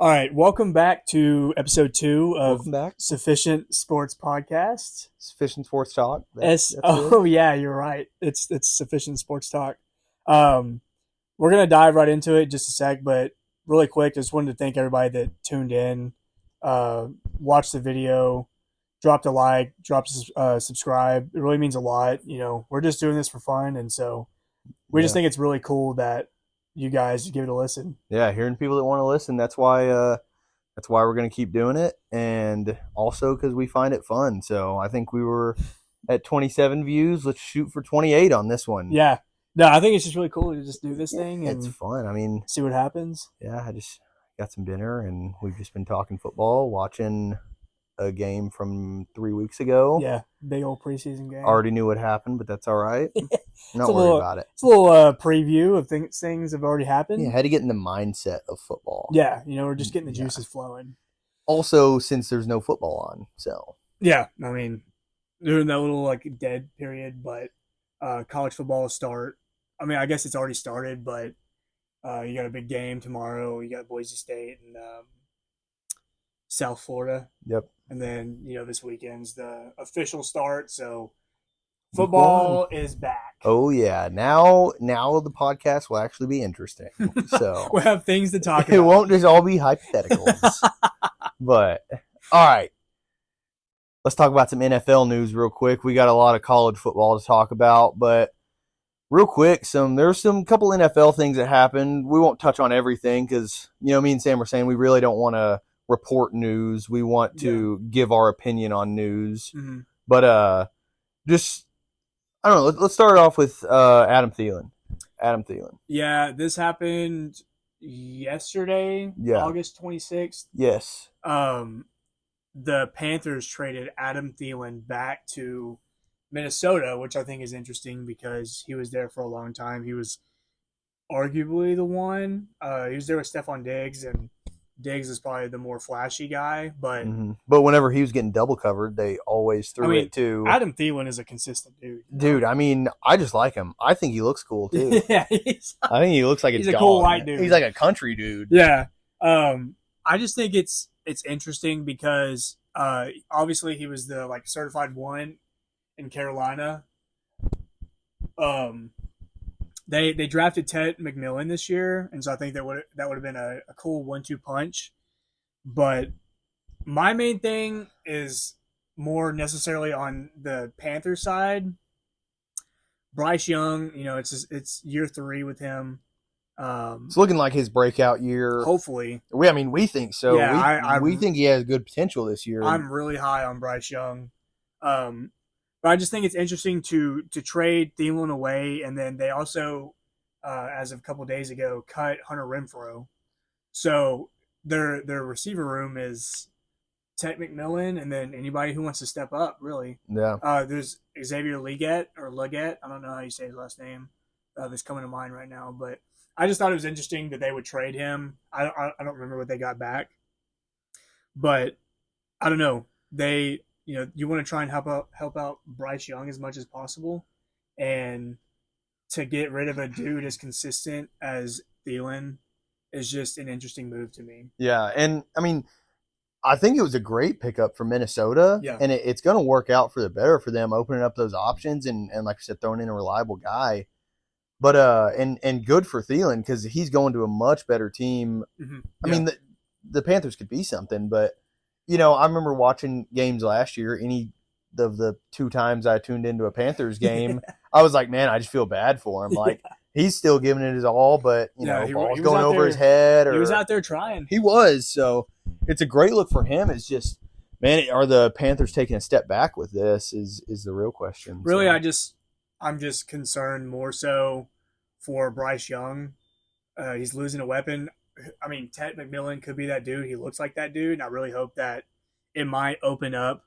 All right, welcome back to episode 2 of Welcome back. Sufficient Sports Podcast. Sufficient Sports Talk. That's yeah, you're right. It's Sufficient Sports Talk. We're gonna dive right into it in just a sec, but really quick, just wanted to thank everybody that tuned in, watched the video, dropped a like, dropped a subscribe. It really means a lot. You know, we're just doing this for fun, and so we just think it's really cool that you guys give it a listen. Yeah, hearing people that want to listen. That's why we're going to keep doing it, and also because we find it fun. So I think we were at 27 views. Let's shoot for 28 on this one. Yeah, no, I think it's just really cool to just do this thing and it's fun. I mean, see what happens. Yeah, I just got some dinner, and we've just been talking football, watching a game from 3 weeks ago. Yeah, big old preseason game. Already knew what happened, but that's all right. Not worried about it. It's a little preview of things have already happened. Yeah, had to get in the mindset of football. Yeah, we're just getting the juices flowing. Also, since there's no football on, so. Yeah, I mean, during that little dead period, but college football will start. I mean, I guess it's already started, but you got a big game tomorrow. You got Boise State and South Florida. Yep. And then, this weekend's the official start, so football is back. Oh, yeah. Now the podcast will actually be interesting. So we'll have things to talk about. It won't just all be hypotheticals. But, all right. Let's talk about some NFL news real quick. We got a lot of college football to talk about, but real quick, there's some couple NFL things that happened. We won't touch on everything because, me and Sam were saying we really don't want to report news. We want to give our opinion on news. Mm-hmm. But just, I don't know, let's start off with Adam Thielen. Yeah, this happened yesterday, August 26th. Yes. The Panthers traded Adam Thielen back to Minnesota, which I think is interesting because he was there for a long time. He was arguably the one. He was there with Stephon Diggs, and Diggs is probably the more flashy guy, but but whenever he was getting double covered, they always threw it to Adam Thielen is a consistent dude. Dude, I mean, I just like him. I think he looks cool too. Yeah, I think he looks like he's a cool white dude. He's like a country dude. Yeah, I just think it's interesting because obviously he was the certified one in Carolina. They drafted Ted McMillan this year, and so I think that would have been a cool 1-2 punch. But my main thing is more necessarily on the Panther side. Bryce Young, it's year 3 with him. It's looking like his breakout year. Hopefully, we think so. Yeah, we think he has good potential this year. I'm really high on Bryce Young. But I just think it's interesting to trade Thielen away, and then they also, as of a couple of days ago, cut Hunter Renfrow. So their receiver room is Ted McMillan, and then anybody who wants to step up, really. Yeah. There's Xavier Legette. I don't know how you say his last name. That's coming to mind right now, but I just thought it was interesting that they would trade him. I don't remember what they got back, but I don't know. They. You want to try and help out Bryce Young as much as possible, and to get rid of a dude as consistent as Thielen is just an interesting move to me. Yeah, and I mean, I think it was a great pickup for Minnesota, and it's going to work out for the better for them, opening up those options and like I said, throwing in a reliable guy. But and good for Thielen because he's going to a much better team. Mm-hmm. I mean, the Panthers could be something, but. I remember watching games last year. Any of the 2 times I tuned into a Panthers game, I was like, man, I just feel bad for him. Like, he's still giving it his all, but, ball's going over his head. He was out there trying. He was. So it's a great look for him. It's just, man, are the Panthers taking a step back with this is the real question. Really, so. I'm just concerned more so for Bryce Young. He's losing a weapon. I mean, Ted McMillan could be that dude. He looks like that dude, and I really hope that it might open up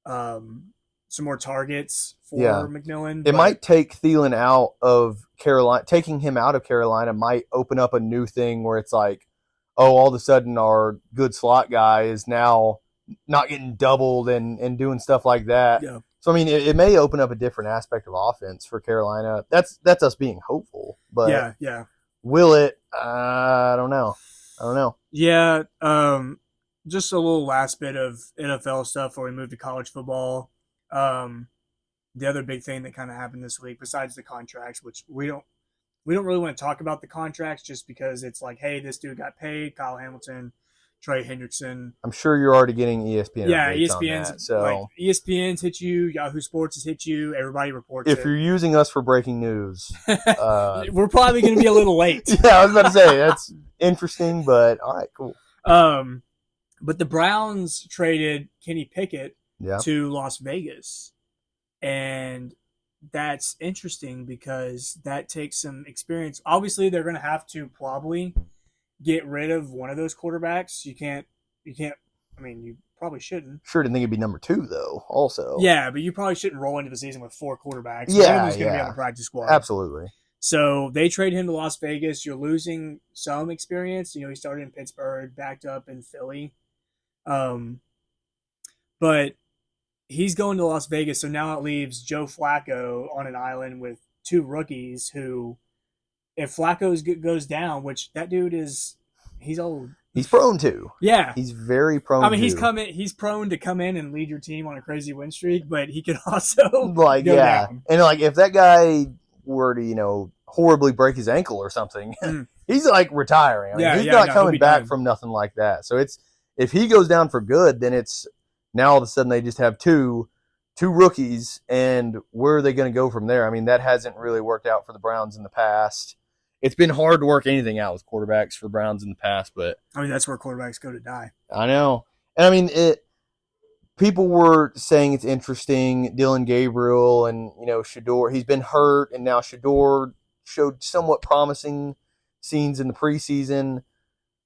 some more targets for McMillan. It might take Thielen out of Carolina. Taking him out of Carolina might open up a new thing where it's like, oh, all of a sudden our good slot guy is now not getting doubled and doing stuff like that. Yeah. So, I mean, it may open up a different aspect of offense for Carolina. That's us being hopeful. But yeah. Will it? I don't know. I don't know. Yeah, just a little last bit of NFL stuff before we move to college football. The other big thing that kind of happened this week, besides the contracts, which we don't really want to talk about the contracts just because it's like, hey, this dude got paid, Kyle Hamilton, Trey Hendrickson. I'm sure you're already getting ESPN updates on that. So like ESPN's hit you, Yahoo Sports has hit you, everybody reports if you're using us for breaking news, we're probably going to be a little late. Yeah, I was about to say that's interesting, but all right, cool. But the Browns traded Kenny Pickett to Las Vegas, and that's interesting because that takes some experience. Obviously, they're going to have to probably get rid of one of those quarterbacks. You can't. I mean, you probably shouldn't. Sure didn't think it'd be number 2 though. Also, yeah, but you probably shouldn't roll into the season with 4 quarterbacks. Yeah, one of them's going to be on the practice squad. Absolutely. So they trade him to Las Vegas. You're losing some experience. You know, he started in Pittsburgh, backed up in Philly, but he's going to Las Vegas. So now it leaves Joe Flacco on an island with 2 rookies who, if Flacco goes down, which that dude he's old. He's prone to. Yeah. He's very prone to. I mean, he's prone to come in and lead your team on a crazy win streak, but he could also go down. And like if that guy were to, horribly break his ankle or something, he's like retiring. I mean, he's not coming back from nothing like that. So if he goes down for good, then it's now all of a sudden they just have two rookies, and where are they going to go from there? I mean, that hasn't really worked out for the Browns in the past. It's been hard to work anything out with quarterbacks for Browns in the past, but I mean that's where quarterbacks go to die. I know, and I mean people were saying it's interesting. Dylan Gabriel and Shador. He's been hurt, and now Shador showed somewhat promising scenes in the preseason.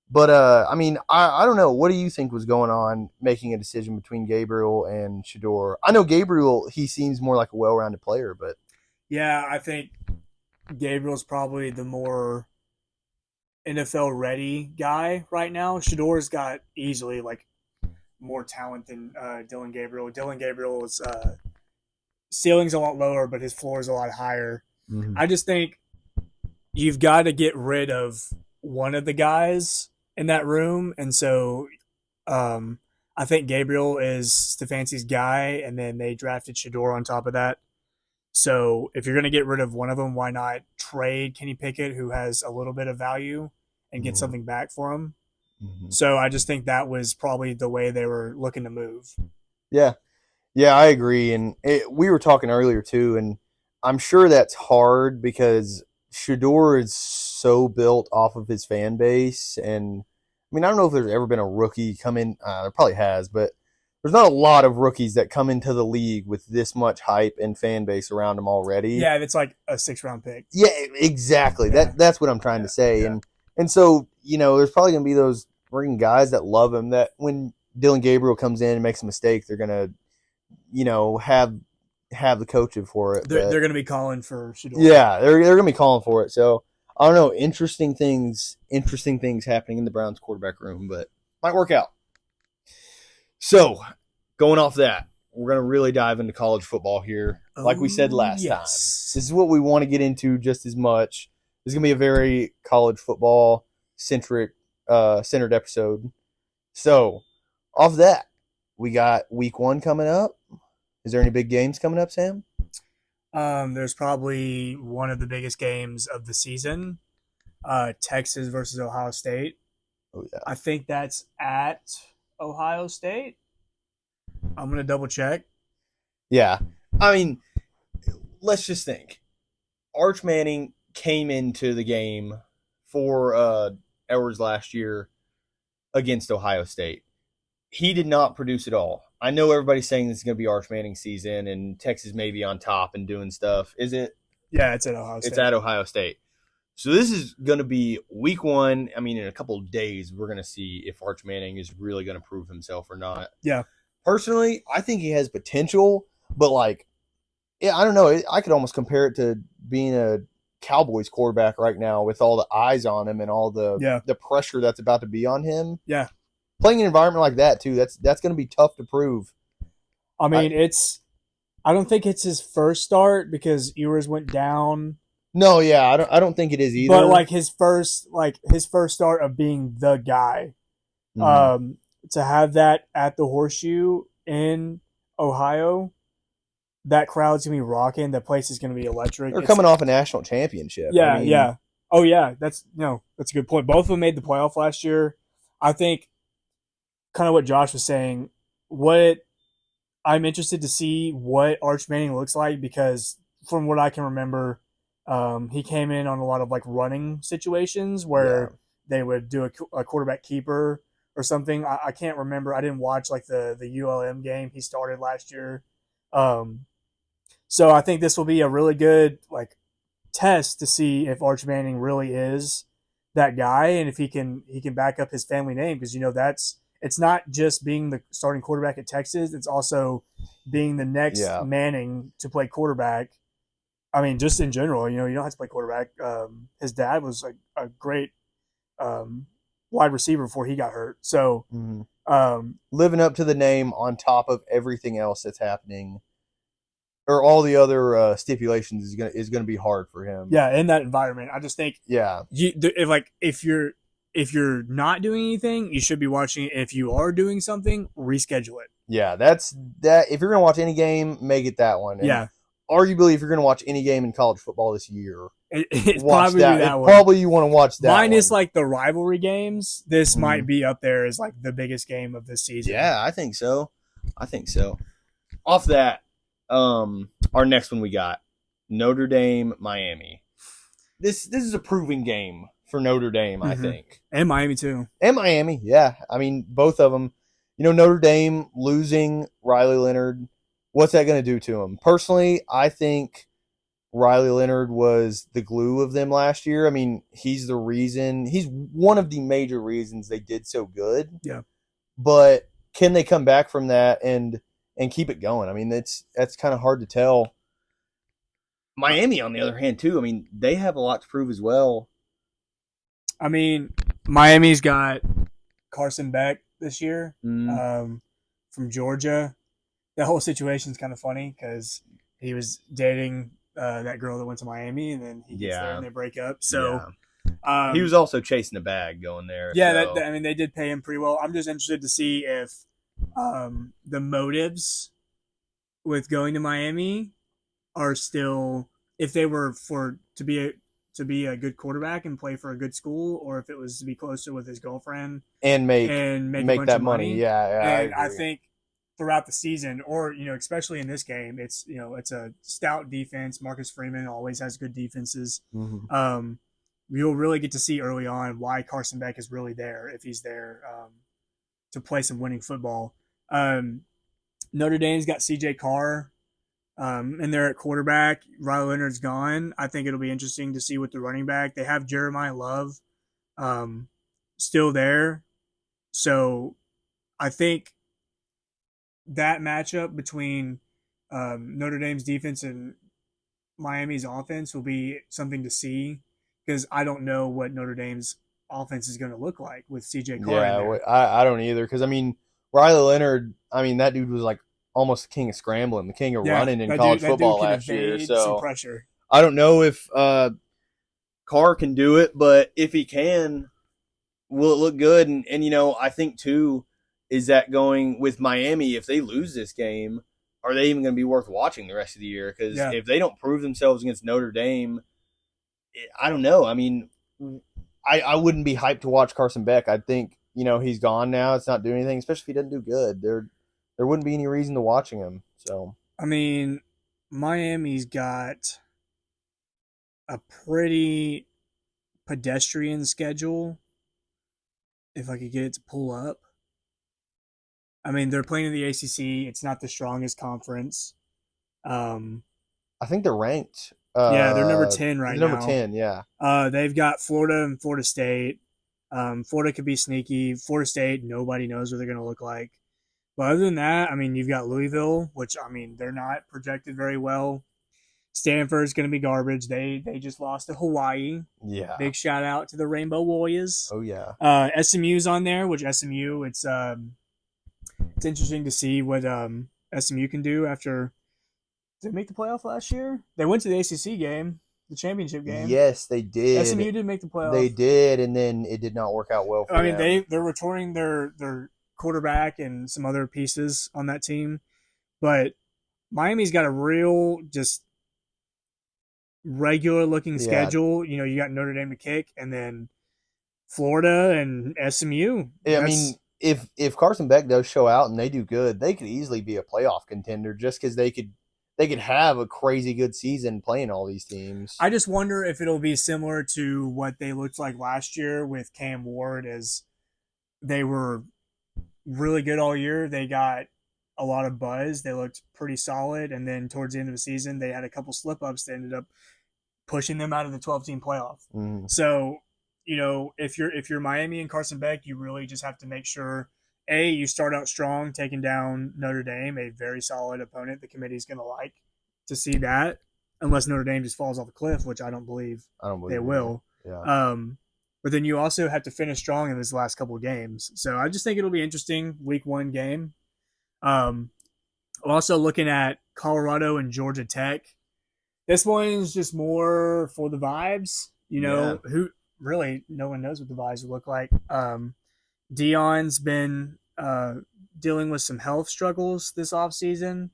But I mean, I don't know. What do you think was going on making a decision between Gabriel and Shador? I know Gabriel. He seems more like a well-rounded player, but yeah, I think Gabriel's probably the more NFL ready guy right now. Shador's got easily like more talent than Dylan Gabriel. Dylan Gabriel's ceiling's a lot lower, but his floor is a lot higher. Mm-hmm. I just think you've got to get rid of one of the guys in that room, and so I think Gabriel is Stefanski's guy, and then they drafted Shador on top of that. So if you're going to get rid of one of them, why not trade Kenny Pickett, who has a little bit of value, and get something back for him? Mm-hmm. So I just think that was probably the way they were looking to move. Yeah, I agree. And we were talking earlier too, and I'm sure that's hard because Shador is so built off of his fan base. And I mean, I don't know if there's ever been a rookie come in. There probably has, but there's not a lot of rookies that come into the league with this much hype and fan base around them already. Yeah, it's like a 6th-round pick. Yeah, exactly. Yeah. That's what I'm trying to say. Yeah. And so, there's probably going to be those freaking guys that love him that when Dylan Gabriel comes in and makes a mistake, they're going to, have the coaching for it. They're going to be calling for Shador. Yeah, they're going to be calling for it. So, I don't know. Interesting things happening in the Browns quarterback room, but might work out. So, going off that, we're going to really dive into college football here. Like we said last time. This is what we want to get into just as much. This is going to be a very college football centered episode. So, off that, we got week 1 coming up. Is there any big games coming up, Sam? There's probably one of the biggest games of the season. Texas versus Ohio State. Oh, yeah. I think that's at Ohio State. I'm going to double check. Yeah. I mean, let's just think. Arch Manning came into the game 4 hours last year against Ohio State. He did not produce at all. I know everybody's saying this is going to be Arch Manning season and Texas may be on top and doing stuff. Is it? Yeah, it's at Ohio State. It's at Ohio State. So this is going to be week 1. I mean, in a couple of days, we're going to see if Arch Manning is really going to prove himself or not. Yeah. Personally, I think he has potential, but I don't know. I could almost compare it to being a Cowboys quarterback right now with all the eyes on him and all the pressure that's about to be on him. Yeah. Playing in an environment like that too, that's going to be tough to prove. I mean, I don't think it's his first start because Ewers went down. No, yeah, I don't think it is either. But like his first start of being the guy, to have that at the Horseshoe in Ohio, that crowd's gonna be rocking. The place is gonna be electric. They're coming off a national championship. Yeah, I mean, yeah. Oh yeah, that's a good point. Both of them made the playoff last year. I think kind of what Josh was saying. What I'm interested to see what Arch Manning looks like, because from what I can remember, he came in on a lot of like running situations where they would do a quarterback keeper or something. I can't remember. I didn't watch like the ULM game he started last year. So I think this will be a really good like test to see if Arch Manning really is that guy, and if he can back up his family name, because it's not just being the starting quarterback at Texas, it's also being the next Manning to play quarterback. I mean, just in general, you don't have to play quarterback. His dad was a great wide receiver before he got hurt. So living up to the name on top of everything else that's happening, or all the other stipulations, is gonna be hard for him. Yeah, in that environment, I just think if you're not doing anything, you should be watching it. If you are doing something, reschedule it. Yeah, that's that. If you're gonna watch any game, make it that one. And arguably, if you're gonna watch any game in college football this year, it's probably that one. Probably you want to watch that. Minus like the rivalry games, this might be up there as like the biggest game of this season. Yeah, I think so. Off that. Our next one we got Notre Dame, Miami. This is a proving game for Notre Dame, I think, and Miami too. And Miami, yeah. I mean, both of them. Notre Dame losing Riley Leonard. What's that going to do to him? Personally, I think Riley Leonard was the glue of them last year. I mean, he's the reason. He's one of the major reasons they did so good. Yeah. But can they come back from that and keep it going? I mean, that's kind of hard to tell. Miami, on the other hand, too, I mean, they have a lot to prove as well. I mean, Miami's got Carson Beck this year from Georgia. That whole situation's kind of funny because he was dating that girl that went to Miami, and then he gets there and they break up. So he was also chasing a bag going there. Yeah, so. I mean, they did pay him pretty well. I'm just interested to see if the motives with going to Miami are still, if they were to be a good quarterback and play for a good school, or if it was to be closer with his girlfriend and make that money. Yeah, and I think throughout the season, or especially in this game, it's it's a stout defense. Marcus Freeman always has good defenses. You'll really get to see early on why Carson Beck is really there, if he's there to play some winning football. Notre Dame's got CJ Kerr, and they're at quarterback. Riley Leonard's gone. I think it'll be interesting to see with the running back. They have Jeremiah Love still there. So I think that matchup between Notre Dame's defense and Miami's offense will be something to see, because I don't know what Notre Dame's offense is going to look like with CJ Kerr. Yeah, I don't either, because, I mean, Riley Leonard, I mean, that dude was like almost the king of scrambling, the king of running in college football last year. So some pressure. I don't know if Carr can do it, but if he can, will it look good? And I think too is that going with Miami, if they lose this game, are they even going to be worth watching the rest of the year? Because if they don't prove themselves against Notre Dame, I don't know. I mean, I wouldn't be hyped to watch Carson Beck. I think he's gone now. It's not doing anything, especially if he doesn't do good. There wouldn't be any reason to watching him. So I mean, Miami's got a pretty pedestrian schedule. If I could get it to pull up. I mean, they're playing in the ACC. It's not the strongest conference. I think they're ranked. Yeah, they're number 10 right now. Number 10, yeah. They've got Florida and Florida State. Florida could be sneaky. Florida State, nobody knows what they're going to look like. But other than that, I mean, you've got Louisville, which, I mean, they're not projected very well. Stanford's going to be garbage. They just lost to Hawaii. Yeah. Big shout out to the Rainbow Warriors. Oh, yeah. SMU's on there, which SMU, it's interesting to see what SMU can do after. Did they make the playoff last year? They went to the ACC game. the championship game. Yes, they did. SMU did make the playoffs. They did, and then it did not work out well for them. I mean, they're returning their quarterback and some other pieces on that team, but Miami's got a real just regular looking schedule. You know, you got Notre Dame to kick, and then Florida and SMU. I mean, if Carson Beck does show out and they do good, they could easily be a playoff contender just because they could have a crazy good season playing all these teams. I just wonder if it'll be similar to what they looked like last year with Cam Ward, as they were really good all year. They got a lot of buzz. They looked pretty solid, and then towards the end of the season, they had a couple slip-ups that ended up pushing them out of the 12-team playoff. Mm. So, you know, if you're Miami and Carson Beck, you really just have to make sure, A, you start out strong, taking down Notre Dame, a very solid opponent the committee's going to like to see that, unless Notre Dame just falls off a cliff, which I don't believe they will. Yeah. But then you also have to finish strong in these last couple of games. So I just think it'll be interesting, week 1 game. Also looking at Colorado and Georgia Tech. This one's just more for the vibes. You know, who really no one knows what the vibes will look like. Deion's been dealing with some health struggles this offseason.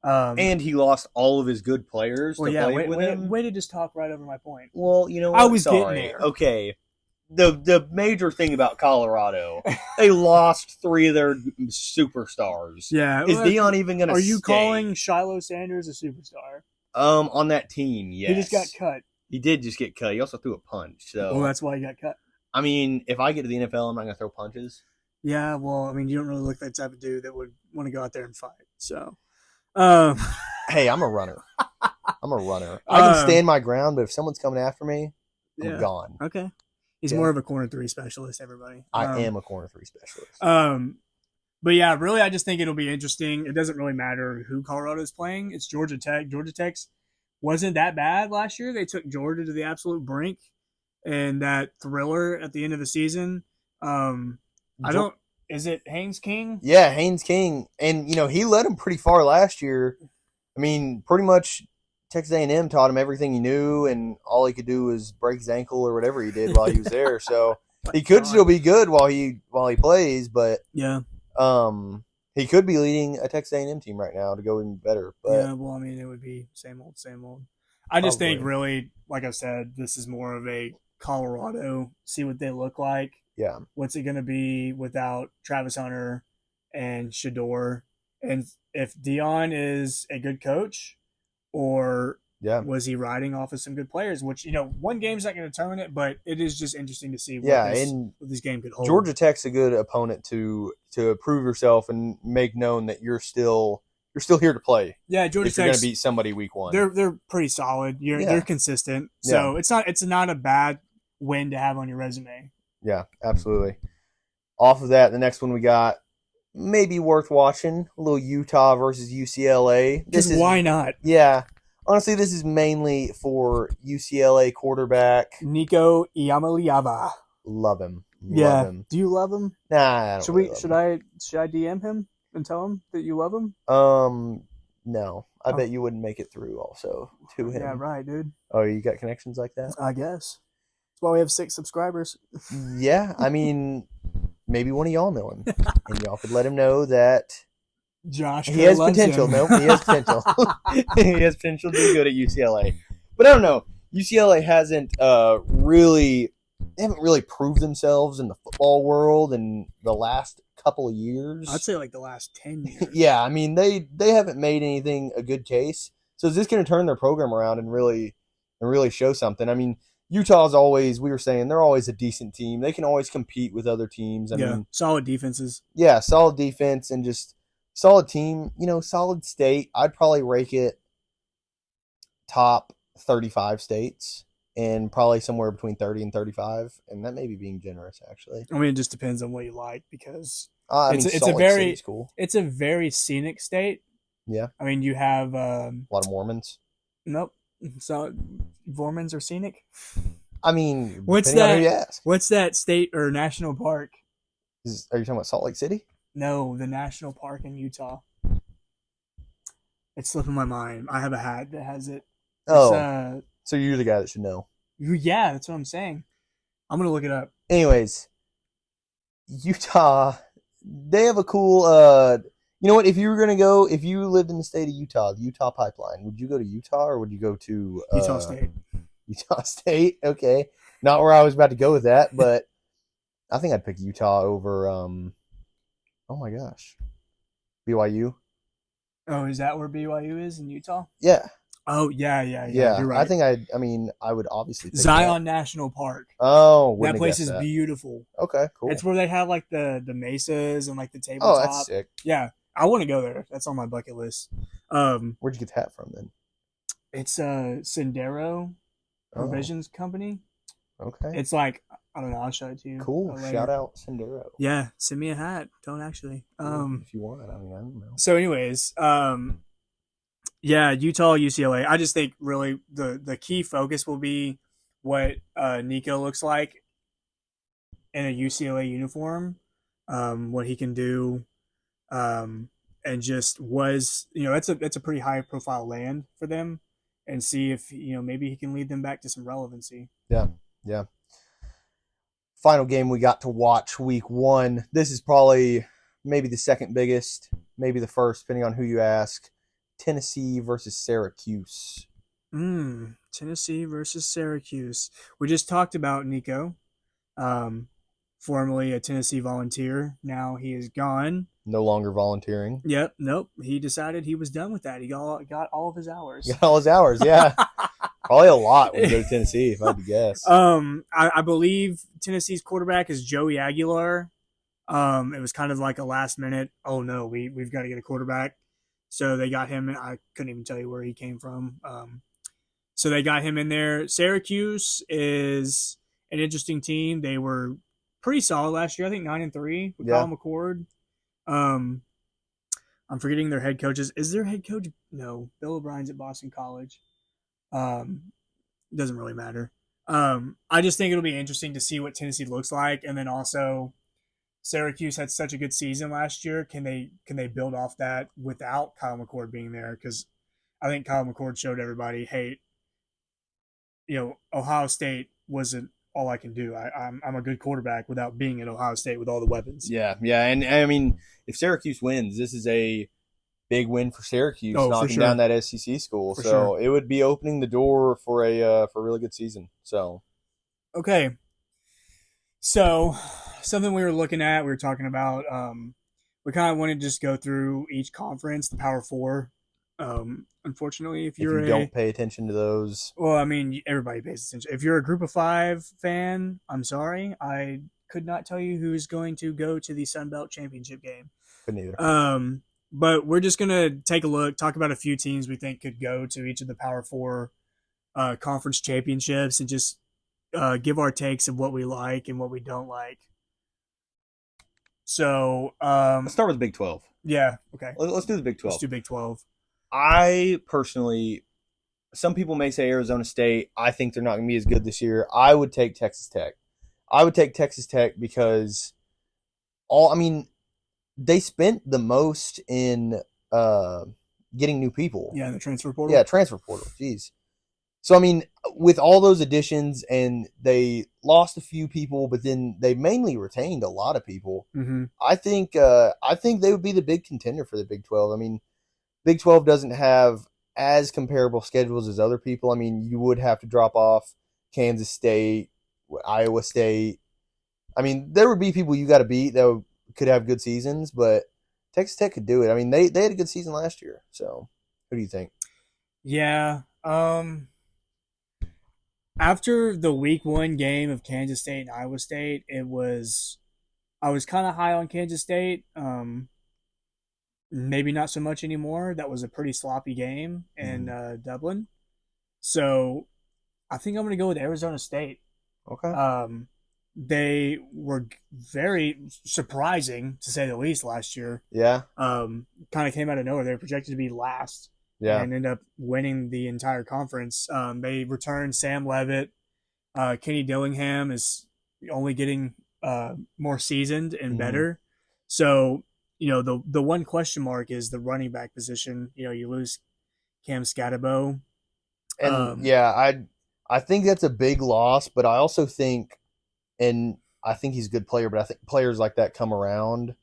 And he lost all of his good players to play with him. Way to just talk right over my point. Well, you know what? I was getting there. Okay. The major thing about Colorado, they lost 3 of their superstars. Yeah. Is Deion even going to stay? Are you calling Shiloh Sanders a superstar? On that team, yes. He just got cut. He did just get cut. He also threw a punch. So well, that's why he got cut. I mean, if I get to the NFL, I'm not going to throw punches. Yeah, well, I mean, you don't really look that type of dude that would want to go out there and fight. So, hey, I'm a runner. I'm a runner. I can stand my ground, but if someone's coming after me, I'm gone. Okay. He's more of a corner 3 specialist, everybody. I am a corner 3 specialist. But yeah, really, I just think it'll be interesting. It doesn't really matter who Colorado's playing. It's Georgia Tech. Georgia Tech's wasn't that bad last year. They took Georgia to the absolute brink, and that thriller at the end of the season. Is it Haynes King? Yeah, Haynes King. And, you know, he led him pretty far last year. I mean, pretty much Texas A&M taught him everything he knew, and all he could do was break his ankle or whatever he did while he was there. So he could still be good while he plays, but yeah, he could be leading a Texas A&M team right now to go even better. But yeah, well, I mean, it would be same old, same old. I just think, really, like I said, this is more of a Colorado. See what they look like. Yeah, what's it going to be without Travis Hunter and Shador? And if Deion is a good coach, or was he riding off of some good players? Which, you know, one game's not going to determine it, but it is just interesting to see what this game could hold. Georgia Tech's a good opponent to prove yourself and make known that you're still here to play. Yeah, Georgia Tech's going to beat somebody week 1. They're pretty solid. They're consistent, so it's not a bad win to have on your resume. Yeah, absolutely. Off of that, the next one we got maybe worth watching. A little Utah versus UCLA. Why not? Yeah. Honestly, this is mainly for UCLA quarterback Nico Iamaleava. Love him. Love him. Do you love him? Nah, I don't should I DM him and tell him that you love him? No. I bet you wouldn't make it through also to him. Yeah, right, dude. Oh, you got connections like that? I guess. That's why we have 6 subscribers. Yeah, I mean, maybe one of y'all know him, and y'all could let him know that Josh he has potential. No, he has potential. He has potential to be good at UCLA. But I don't know. UCLA hasn't really proved themselves in the football world in the last couple of years. I'd say like the last 10 years. Yeah, I mean they haven't made anything a good case. So is this going to turn their program around and really show something? I mean, Utah's always, we were saying, they're always a decent team. They can always compete with other teams. I mean, solid defenses. Yeah, solid defense and just solid team. You know, solid state. I'd probably rake it top 35 states and probably somewhere between 30 and 35. And that may be being generous, actually. I mean, it just depends on what you like because it's a very scenic state. Yeah. I mean, you have a lot of Mormons. Nope. So Mormons are scenic. I mean, what's that state or national park? Are you talking about Salt Lake City? No, the national park in Utah. It's slipping my mind. I have a hat that has it. So you're the guy that should know. Yeah, that's what I'm saying. I'm gonna look it up. Anyways, Utah, they have a cool. You know what? If you were gonna go, if you lived in the state of Utah, the Utah pipeline, would you go to Utah or would you go to Utah State? Utah State. Okay, not where I was about to go with that, but I think I'd pick Utah over. Oh my gosh, BYU. Oh, is that where BYU is in Utah? Yeah. Oh yeah. You're right. I think I mean, I would obviously pick Zion National Park. Oh, that place is beautiful. Okay, cool. It's where they have like the mesas and like the tabletop. Oh, that's sick. Yeah, I want to go there. That's on my bucket list. Where'd you get that from then? It's Sendero Provisions Company. Okay. It's like, I don't know. I'll show it to you. Cool. Shout out Sendero. Yeah, send me a hat. Don't actually. If you want, I mean, I don't know. So, anyways, yeah, Utah, UCLA. I just think really the key focus will be what Nico looks like in a UCLA uniform, what he can do, and just that's a pretty high profile land for them, and see if maybe he can lead them back to some relevancy. Yeah. Final game we got to watch week 1. This is probably maybe the second biggest, maybe the first, depending on who you ask. Tennessee versus Syracuse. Tennessee versus Syracuse. We just talked about Nico, formerly a Tennessee Volunteer. Now he is gone. No longer volunteering. Yep. Nope. He decided he was done with that. He got all of his hours. Got all his hours, yeah. Probably a lot when you go to Tennessee, if I had to guess. I believe Tennessee's quarterback is Joey Aguilar. It was kind of like a last minute, oh no, we've got to get a quarterback. So they got him. I couldn't even tell you where he came from. So they got him in there. Syracuse is an interesting team. They were pretty solid last year. I think 9-3 with Colin McCord. I'm forgetting their head coaches. Is their head coach? No, Bill O'Brien's at Boston College. Doesn't really matter. I just think it'll be interesting to see what Tennessee looks like, and then also Syracuse had such a good season last year. Can they build off that without Kyle McCord being there? Because I think Kyle McCord showed everybody, hey, Ohio State wasn't all I can do. I'm a good quarterback without being at Ohio State with all the weapons. Yeah, and I mean, if Syracuse wins, this is a big win for Syracuse, knocking down that SEC school. It would be opening the door for a really good season. So, okay. So, something we were looking at, we were talking about, we kind of wanted to just go through each conference, the Power Four. Unfortunately, if you don't pay attention to those, well, I mean, everybody pays attention. If you're a Group of Five fan, I'm sorry, I could not tell you who's going to go to the Sun Belt Championship game. Couldn't either. But we're just gonna take a look, talk about a few teams we think could go to each of the Power Four conference championships, and just give our takes of what we like and what we don't like. So let's start with the Big 12. Yeah, okay. Let's do the Big 12. Let's do Big 12. I personally, some people may say Arizona State. I think they're not going to be as good this year. I would take Texas Tech. I would take Texas Tech because they spent the most in getting new people. Yeah, the transfer portal. Yeah, transfer portal. Jeez. So, I mean, with all those additions, and they lost a few people, but then they mainly retained a lot of people. Mm-hmm. I think they would be the big contender for the Big 12. I mean, Big 12 doesn't have as comparable schedules as other people. I mean, you would have to drop off Kansas State, Iowa State. I mean, there would be people you got to beat that could have good seasons, but Texas Tech could do it. I mean, they had a good season last year. So, who do you think? Yeah. After the week 1 game of Kansas State and Iowa State, I was kind of high on Kansas State. Maybe not so much anymore. That was a pretty sloppy game in Dublin. So I think I'm going to go with Arizona State. Okay. They were very surprising, to say the least, last year. Yeah. Kind of came out of nowhere. They were projected to be last. Yeah. And ended up winning the entire conference. They returned Sam Levitt. Kenny Dillingham is only getting more seasoned and better. So, the one question mark is the running back position. You lose Cam Scatterbo. And I think that's a big loss, but I also think, and I think he's a good player, but I think players like that come around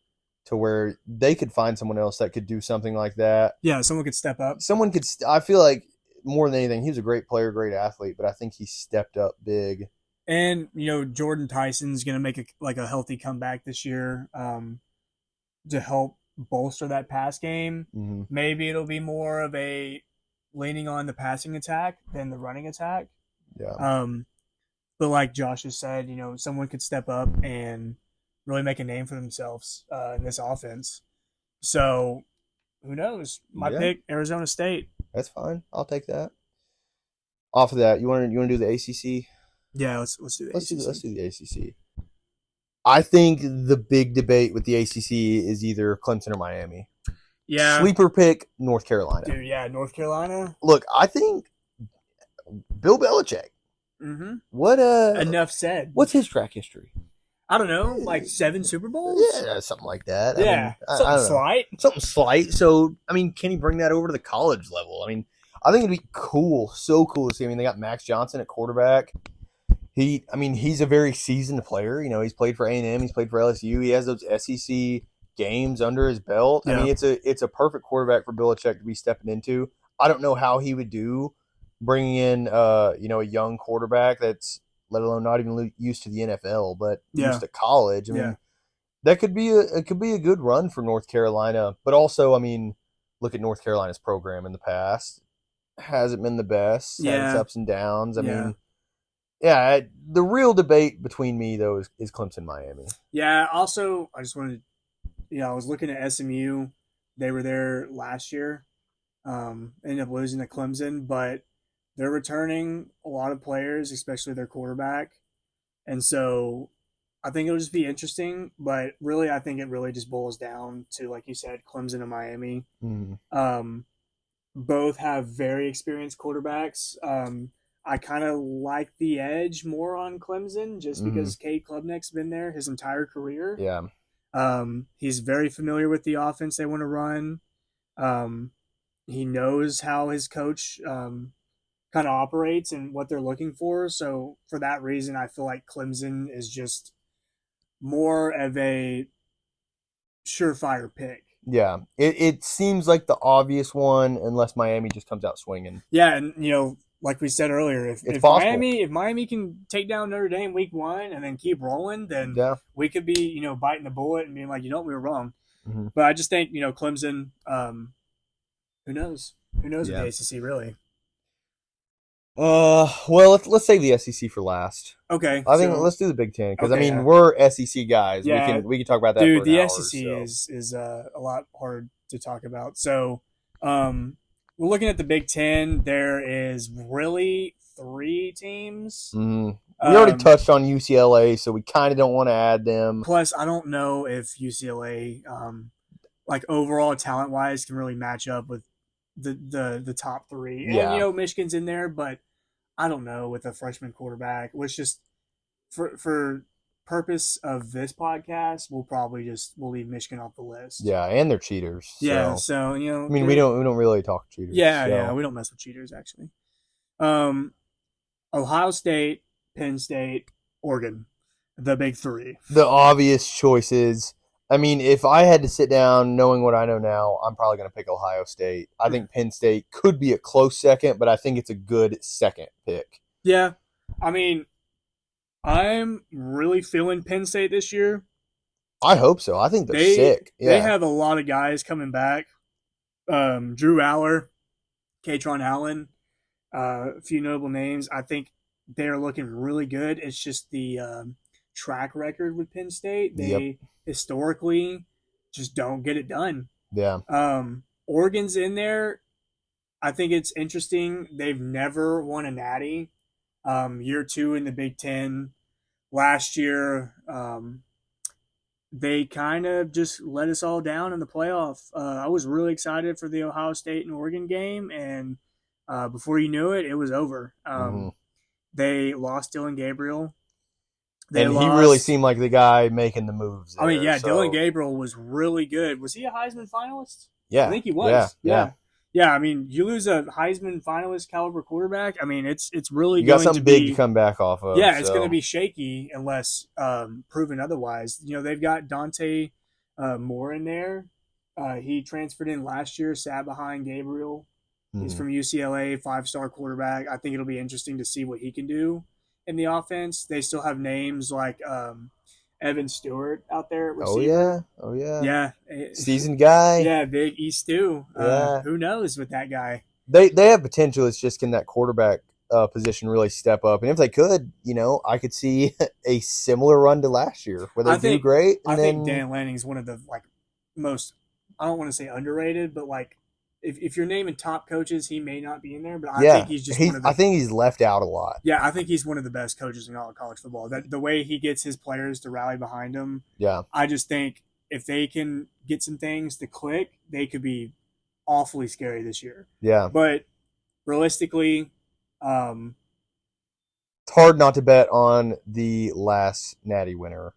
to where they could find someone else that could do something like that. Yeah, someone could step up. Someone could. I feel like more than anything, he was a great player, great athlete, but I think he stepped up big. And Jordan Tyson's going to make a healthy comeback this year to help bolster that pass game. Mm-hmm. Maybe it'll be more of a leaning on the passing attack than the running attack. Yeah. But like Josh has said, someone could step up and really make a name for themselves in this offense. So who knows? My pick, Arizona State. That's fine. I'll take that. Off of that, you want to do the ACC? Yeah, let's do the ACC. Let's do the ACC. I think the big debate with the ACC is either Clemson or Miami. Yeah. Sleeper pick, North Carolina. Dude, yeah, North Carolina. Look, I think Bill Belichick. Mm-hmm. What enough said. What's his track history? I don't know, like 7 Super Bowls? Yeah, something like that. Yeah, something slight. Something slight. So, can he bring that over to the college level? I think it'd be cool, so cool to see. They got Max Johnson at quarterback. He's a very seasoned player. He's played for A&M. He's played for LSU. He has those SEC games under his belt. Yeah. It's a perfect quarterback for Belichick to be stepping into. I don't know how he would do bringing in, a young quarterback that's, let alone not even used to the NFL, but used to college. That could be a good run for North Carolina. But also, look at North Carolina's program in the past. Hasn't been the best. Had its ups and downs. The real debate between me, though, is Clemson-Miami. Yeah, also, I just wanted to, I was looking at SMU. They were there last year. Ended up losing to Clemson, but they're returning a lot of players, especially their quarterback. And so I think it'll just be interesting, but really I think it really just boils down to, like you said, Clemson and Miami. Mm-hmm. Both have very experienced quarterbacks. I kind of like the edge more on Clemson just because Cade Klubnik's been there his entire career. Yeah. He's very familiar with the offense they want to run. He knows how his coach kind of operates and what they're looking for. So for that reason, I feel like Clemson is just more of a surefire pick. Yeah, it seems like the obvious one unless Miami just comes out swinging. Yeah, and like we said earlier, if Miami can take down Notre Dame week 1 and then keep rolling, then we could be biting the bullet and being like, we were wrong. Mm-hmm. But I just think Clemson. Who knows? Who knows with the ACC really? Well, let's save the SEC for last. Okay. I think let's do the Big Ten because we're SEC guys. Yeah, we can talk about that. Dude, for the hour, SEC is a lot hard to talk about. So, we're looking at the Big Ten. There is really 3 teams. Mm-hmm. We already touched on UCLA, so we kind of don't want to add them. Plus, I don't know if UCLA, overall talent wise, can really match up with the top 3. Yeah. And Michigan's in there, but I don't know with a freshman quarterback. Let's just for purpose of this podcast, we'll leave Michigan off the list. Yeah, and they're cheaters. Yeah, so we don't really talk cheaters. Yeah, we don't mess with cheaters actually. Ohio State, Penn State, Oregon, the big 3. The obvious choices. If I had to sit down knowing what I know now, I'm probably going to pick Ohio State. I think Penn State could be a close second, but I think it's a good second pick. Yeah. I'm really feeling Penn State this year. I hope so. I think they're sick. Yeah. They have a lot of guys coming back. Drew Aller, Katron Allen, a few notable names. I think they're looking really good. It's just the track record with Penn State. They historically just don't get it done. Yeah. Oregon's in there. I think it's interesting. They've never won a natty. Year 2 in the Big Ten. Last year, they kind of just let us all down in the playoff. I was really excited for the Ohio State and Oregon game, and before you knew it, it was over. They lost Dylan Gabriel. He really seemed like the guy making the moves there, Dylan Gabriel was really good. Was he a Heisman finalist? Yeah. I think he was. Yeah. Yeah, I mean, you lose a Heisman finalist caliber quarterback. I mean, it's really You got going to something big be to come back off of. yeah, it's going to So be shaky unless proven otherwise. You know, they've got Dante Moore in there. He transferred in last year, sat behind Gabriel. He's from UCLA, 5-star quarterback. I think it'll be interesting to see what he can do in the offense. They still have names like Evan Stewart out there at receiver. Oh yeah, Yeah, seasoned guy. yeah, Big East too. Yeah, Who knows with that guy? they have potential. It's just can that quarterback position really step up? And if they could, I could see a similar run to last year where they do great. And I then think Dan Lanning's one of the most. I don't want to say underrated, but if you're naming top coaches, he may not be in there. But I think he's just one of the. I think he's left out a lot. Yeah, I think he's one of the best coaches in all of college football. That the way he gets his players to rally behind him. Yeah, I just think if they can get some things to click, they could be awfully scary this year. Yeah, but realistically, it's hard not to bet on the last Natty winner.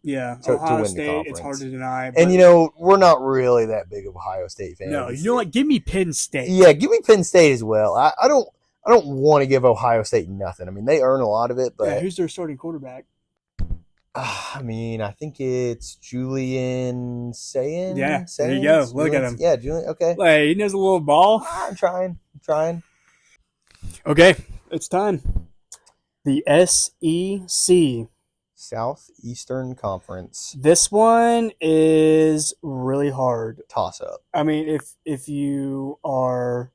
Yeah, to Ohio win State, the conference. it's hard to deny. And we're not really that big of Ohio State fans. No, you know what? Give me Penn State. Yeah, give me Penn State as well. I don't want to give Ohio State nothing. I mean, they earn a lot of it, but yeah, who's their starting quarterback? I mean, I think it's Julian Sayans. Yeah, there you go. Look at him. Yeah, Julian. Okay. Hey, he knows a little ball. I'm trying. Okay, it's time. The SEC. Southeastern Conference. This one is really hard. Toss up. I mean, if you are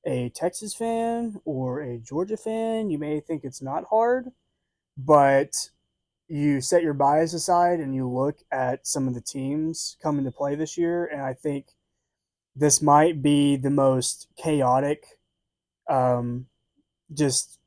a Texas fan or a Georgia fan, you may think it's not hard, but you set your bias aside and you look at some of the teams coming to play this year, and I think this might be the most chaotic, just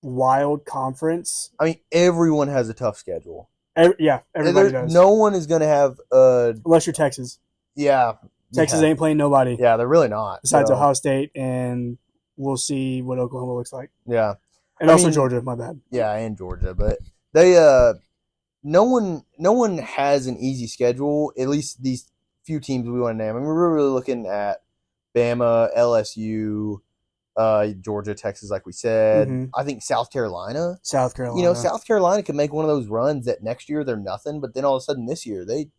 wild conference. I mean, everyone has a tough schedule. Everybody does. No one is going to have unless you're Texas. Yeah. Texas ain't playing nobody. Yeah, they're really not. Besides Ohio State, and we'll see what Oklahoma looks like. Yeah. And also Georgia, my bad. Yeah, and Georgia. But they no one has an easy schedule, at least these few teams we want to name. I mean, we're really looking at Bama, LSU, Georgia, Texas, like we said. Mm-hmm. I think South Carolina. South Carolina could make one of those runs that next year they're nothing, but then all of a sudden this year they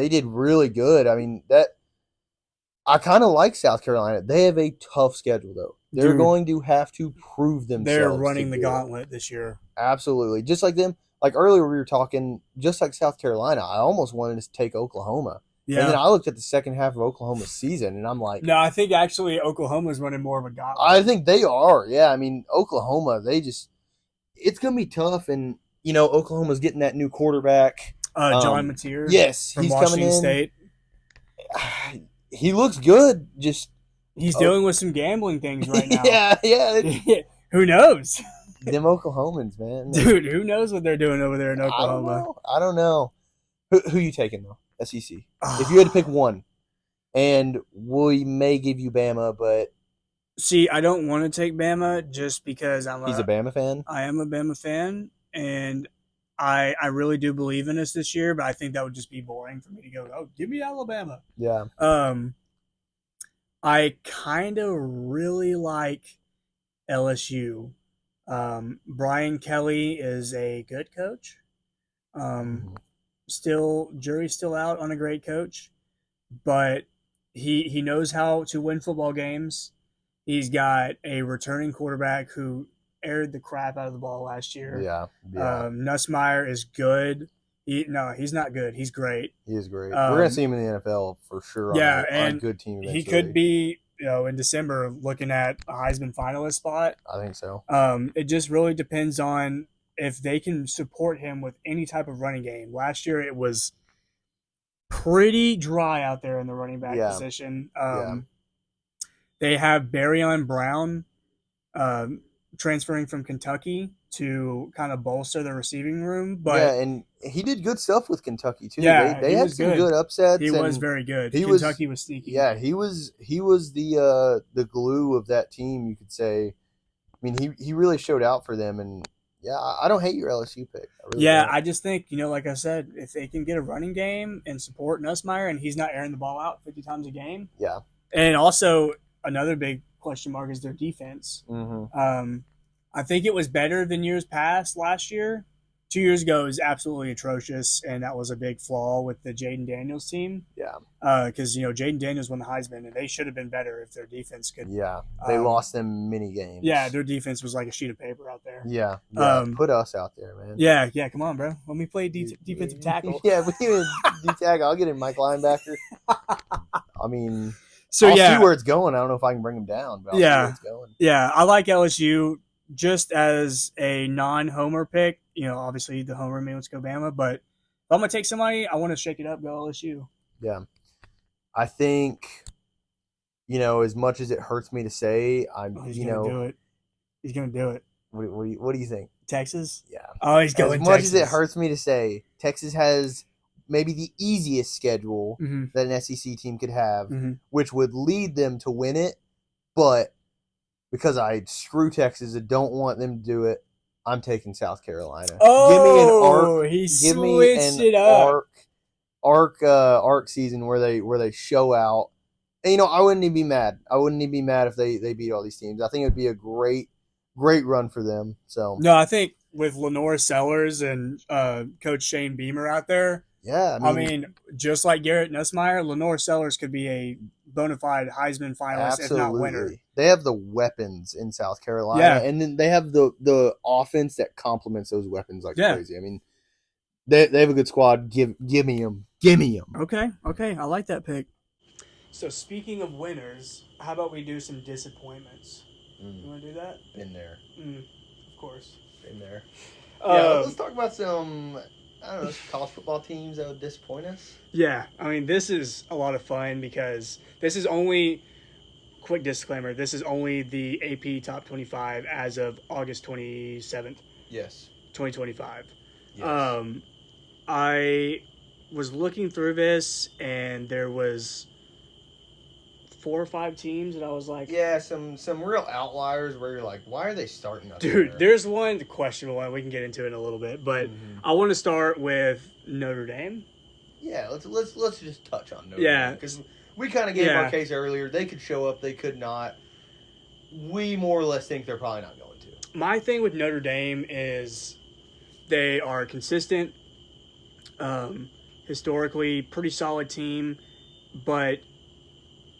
did really good. I mean, I kind of like South Carolina. They have a tough schedule though. They're going to have to prove themselves. They're running the gauntlet this year. Absolutely. Just like them. Like earlier we were talking, just like South Carolina, I almost wanted to take Oklahoma. Yeah. And then I looked at the second half of Oklahoma's season, and I'm like... No, I think actually Oklahoma's running more of a gauntlet. I think they are, yeah. I mean, Oklahoma, it's going to be tough, and, Oklahoma's getting that new quarterback. John Mateer. Yes, from Washington State. He looks good, He's dealing with some gambling things right now. yeah. Who knows? Them Oklahomans, man. Dude, who knows what they're doing over there in Oklahoma? I don't know. Who you taking, though? SEC. If you had to pick one, and we may give you Bama, but see, I don't want to take Bama just because he's a Bama fan. I am a Bama fan, and I really do believe in us this year. But I think that would just be boring for me to go, oh, give me Alabama. Yeah. I kind of really like LSU. Brian Kelly is a good coach. Jury's still out on a great coach, but he knows how to win football games. He's got a returning quarterback who aired the crap out of the ball last year. Yeah. Nussmeier is good. He's not good. He's great. He is great. We're gonna see him in the NFL for sure. Yeah, on a good team. Eventually. He could be, in December looking at a Heisman finalist spot. I think so. It just really depends on if they can support him with any type of running game. Last year, it was pretty dry out there in the running back position. They have Barrion Brown transferring from Kentucky to kind of bolster the receiving room. But and he did good stuff with Kentucky, too. Yeah, they had some good upsets. He was very good. Kentucky was sneaky. Yeah, he was the glue of that team, you could say. I mean, he really showed out for them, and yeah, I don't hate your LSU pick. I just think, like I said, if they can get a running game and support Nussmeier and he's not airing the ball out 50 times a game. Yeah. And also, another big question mark is their defense. Mm-hmm. I think it was better than years past last year. 2 years ago, it was absolutely atrocious, and that was a big flaw with the Jaden Daniels team. Yeah. Because, Jaden Daniels won the Heisman, and they should have been better if their defense could. Yeah. They lost them many games. Yeah, their defense was like a sheet of paper out there. Yeah. Put us out there, man. Yeah, come on, bro. Let me play defensive tackle. Yeah, we can do tackle. I'll get in Mike linebacker. I mean, so I'll see where it's going. I don't know if I can bring him down, but I'll see where it's going. Yeah, I like LSU just as a non-homer pick. Obviously the homer man, let's go Bama, but if I'm going to take somebody, I want to shake it up, go LSU. Yeah. I think, as much as it hurts me to say, he's going to do it. He's going to do it. What do you think? Texas? Yeah. Oh, he's going As much as it hurts me to say, Texas has maybe the easiest schedule that an SEC team could have, which would lead them to win it, but because I screw Texas and don't want them to do it, I'm taking South Carolina. Oh, he switched it up. Arc season where they show out. And, I wouldn't even be mad. I wouldn't even be mad if they beat all these teams. I think it would be a great run for them. So no, I think with Lenore Sellers and Coach Shane Beamer out there. Yeah, I mean, just like Garrett Nussmeier, Lenore Sellers could be a bona fide Heisman finalist, absolutely. if not winner. They have the weapons in South Carolina, and then they have the offense that complements those weapons like crazy. I mean, they have a good squad. Give me them. Okay, I like that pick. So speaking of winners, how about we do some disappointments? You want to do that? Been there. Of course. Been there. Yeah, let's talk about some, I don't know, college football teams that would disappoint us. Yeah, I mean, this is a lot of fun because this is only, quick disclaimer, this is only the AP Top 25 as of August 27th. Yes. 2025. Yes. I was looking through this, and there was 4 or 5 teams that I was like... Yeah, some real outliers where you're like, why are they starting us? Dude, there's one questionable one. We can get into it in a little bit, but I want to start with Notre Dame. Yeah, let's just touch on Notre Dame. Because we kind of gave our case earlier. They could show up. They could not. We more or less think they're probably not going to. My thing with Notre Dame is they are consistent, historically pretty solid team, but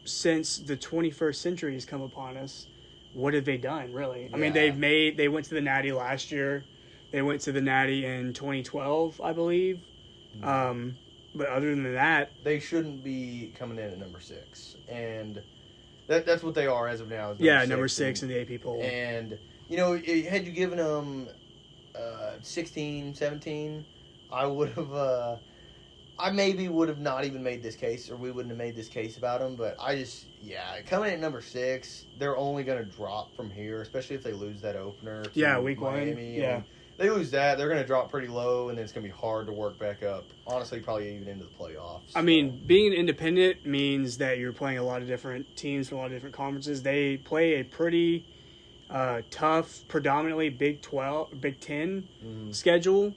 since the 21st century has come upon us, what have they done, really? I mean, they went to the Natty last year. They went to the Natty in 2012, I believe. But other than that... They shouldn't be coming in at number 6. And that's what they are as of now. Number 6 in the AP poll. And, had you given them 16, 17, I would have... I maybe would have not even made this case, or we wouldn't have made this case about them, but coming in at number 6, they're only going to drop from here, especially if they lose that opener. Week Miami. 1. Yeah. They lose that, they're going to drop pretty low, and then it's going to be hard to work back up. Honestly, probably even into the playoffs. I mean, being independent means that you're playing a lot of different teams from a lot of different conferences. They play a pretty tough, predominantly Big 10 schedule.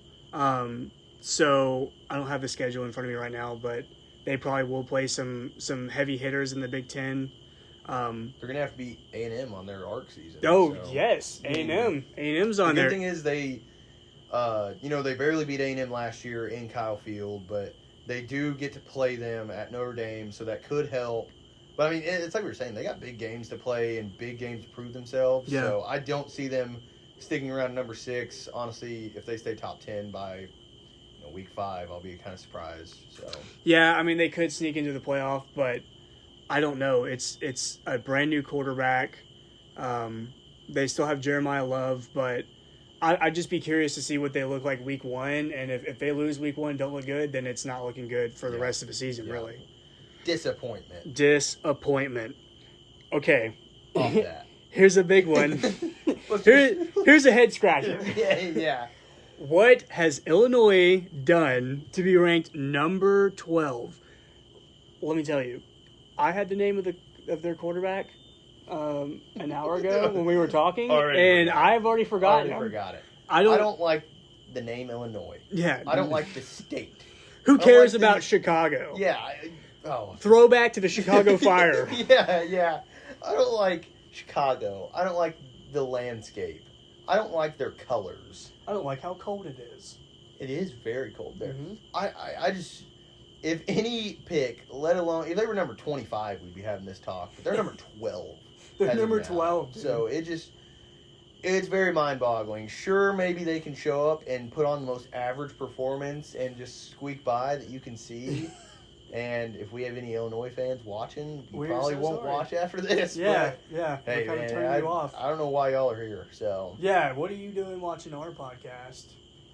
So I don't have the schedule in front of me right now, but they probably will play some heavy hitters in the Big 10. They're gonna have to beat A&M on their arc season. Yes, A&M. A&M's on there. The good thing is they barely beat A&M last year in Kyle Field, but they do get to play them at Notre Dame, so that could help. But I mean, it's like we were saying, they got big games to play and big games to prove themselves. Yeah. So I don't see them sticking around number 6. Honestly, if they stay top 10 by week 5, I'll be kind of surprised. So yeah, I mean, they could sneak into the playoff, but I don't know. It's a brand new quarterback. They still have Jeremiah Love, but I'd just be curious to see what they look like week 1. And if they lose week 1, don't look good, then it's not looking good for the rest of the season, really. Disappointment. Okay. Off that. Here's a big one. Here's a head scratcher. Yeah. What has Illinois done to be ranked number 12? Let me tell you, I had the name of their quarterback an hour ago when we were talking, I've already forgotten. Forgot it. I don't like the name Illinois. Yeah. I don't like the state. Who cares about Chicago? Yeah. Throwback to the Chicago Fire. Yeah. I don't like Chicago. I don't like the landscape. I don't like their colors. I don't like how cold it is. It is very cold there. Mm-hmm. I just, if any pick, let alone, if they were number 25, we'd be having this talk. But they're number 12. They're number 12. Dude. So it's very mind-boggling. Sure, maybe they can show up and put on the most average performance and just squeak by that you can see. And if we have any Illinois fans watching, you probably won't watch after this. Yeah, but, yeah. Hey, kind man, of turning you off. I don't know why y'all are here. So yeah, what are you doing watching our podcast?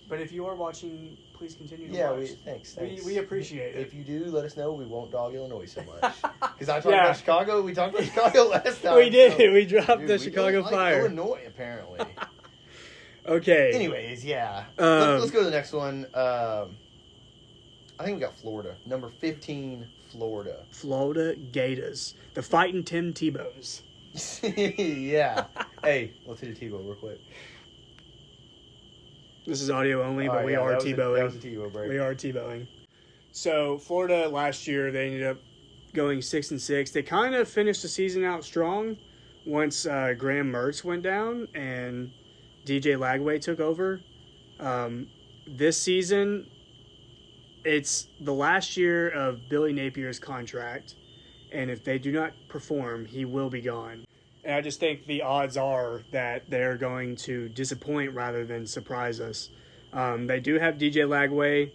But if you are watching, please continue to watch. Thanks. We appreciate it. If you do, let us know. We won't dog Illinois so much. Because I talked about Chicago. We talked about Chicago last time. We did. So, we dropped the Chicago Fire. Illinois, apparently. Okay. Anyways, yeah. Let's go to the next one. I think we got Florida. Number 15, Florida. Florida Gators. The Fighting Tim Tebows. Yeah. Hey, let's hit a Tebow real quick. This is audio only, but we are Tebowing. That was a Tebow break. We are Tebowing. So, Florida last year, they ended up going 6-6. They kind of finished the season out strong once Graham Mertz went down and DJ Lagway took over. This season, it's the last year of Billy Napier's contract, and if they do not perform, he will be gone. And I just think the odds are that they're going to disappoint rather than surprise us. They do have DJ Lagway.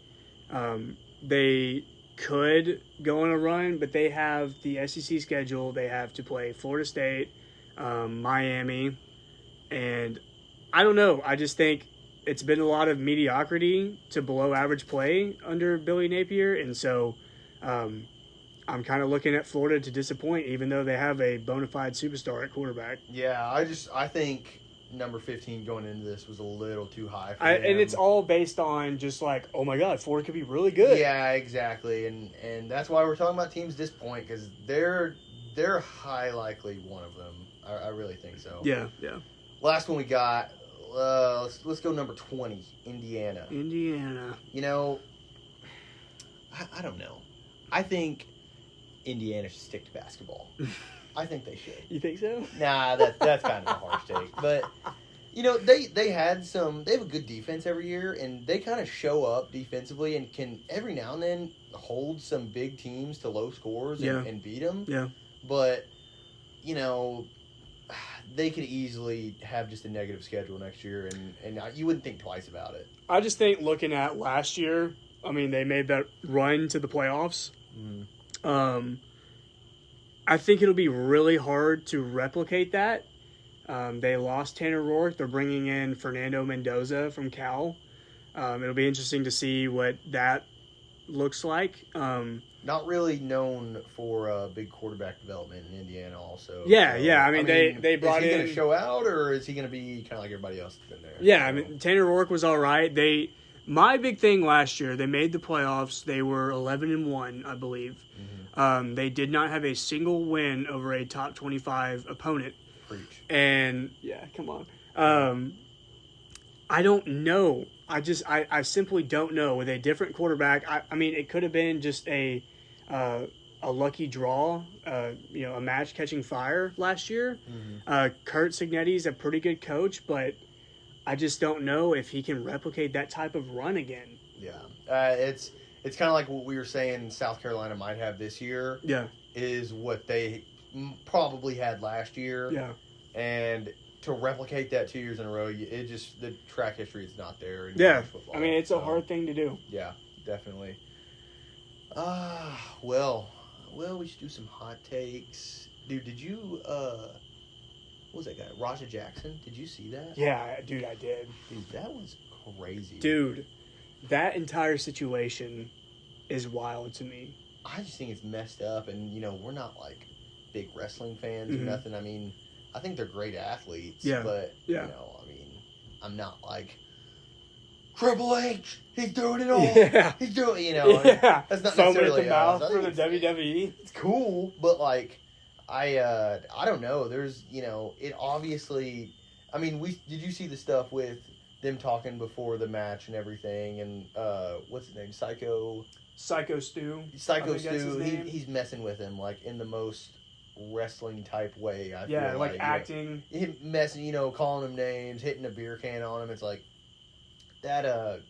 They could go on a run, but they have the SEC schedule. They have to play Florida State, Miami, and I don't know. I just think it's been a lot of mediocrity to below average play under Billy Napier, and so I'm kind of looking at Florida to disappoint, even though they have a bona fide superstar at quarterback. Yeah, I think number 15 going into this was a little too high for them. And it's all based on just like, oh my God, Florida could be really good. Yeah, exactly, and that's why we're talking about teams at this point, because they're high likely one of them. I really think so. Yeah. Last one we got. Let's go number 20, Indiana. You know, I don't know. I think Indiana should stick to basketball. I think they should. You think so? Nah, that's kind of a harsh take. But, you know, they have a good defense every year, and they kind of show up defensively and can every now and then hold some big teams to low scores and beat them. Yeah. But, you know, they could easily have just a negative schedule next year, and you wouldn't think twice about it. I just think looking at last year, I mean, they made that run to the playoffs. Mm-hmm. I think it'll be really hard to replicate that. They lost Tanner Rourke. They're bringing in Fernando Mendoza from Cal. It'll be interesting to see what that looks like. Not really known for big quarterback development in Indiana also. Yeah. I mean, they brought in... Is he going to show out, or is he going to be kind of like everybody else that's been there? Yeah, I mean, Tanner Rourke was all right. My big thing last year, they made the playoffs. They were 11-1, I believe. Mm-hmm. They did not have a single win over a top 25 opponent. Preach. And, yeah, come on. I don't know. I simply don't know. With a different quarterback, I mean, it could have been just a lucky draw, a match catching fire last year. Mm-hmm. Kurt Cignetti's a pretty good coach, but I just don't know if he can replicate that type of run again. Yeah. It's kind of like what we were saying South Carolina might have this year. Yeah. Is what they probably had last year. Yeah. And to replicate that 2 years in a row, the track history is not there. Yeah. Football, I mean, it's a hard thing to do. Yeah, definitely. Well, we should do some hot takes. Dude, did you, what was that guy? Raja Jackson? Did you see that? Yeah, dude, I did. Dude, that was crazy. Dude, that entire situation is wild to me. I just think it's messed up, and, we're not, like, big wrestling fans or nothing. I mean, I think they're great athletes, but, I'm not like, Triple H, he's doing it all. Yeah. He's doing, that's not foaming necessarily at the mouth for the WWE. It's cool, but, like, I don't know. There's, it obviously, I mean, did you see the stuff with them talking before the match and everything, and, what's his name, Psycho Stu, he's messing with him, like, in the most wrestling type way. I yeah, feel like acting, messing, calling them names, hitting a beer can on them. It's like that.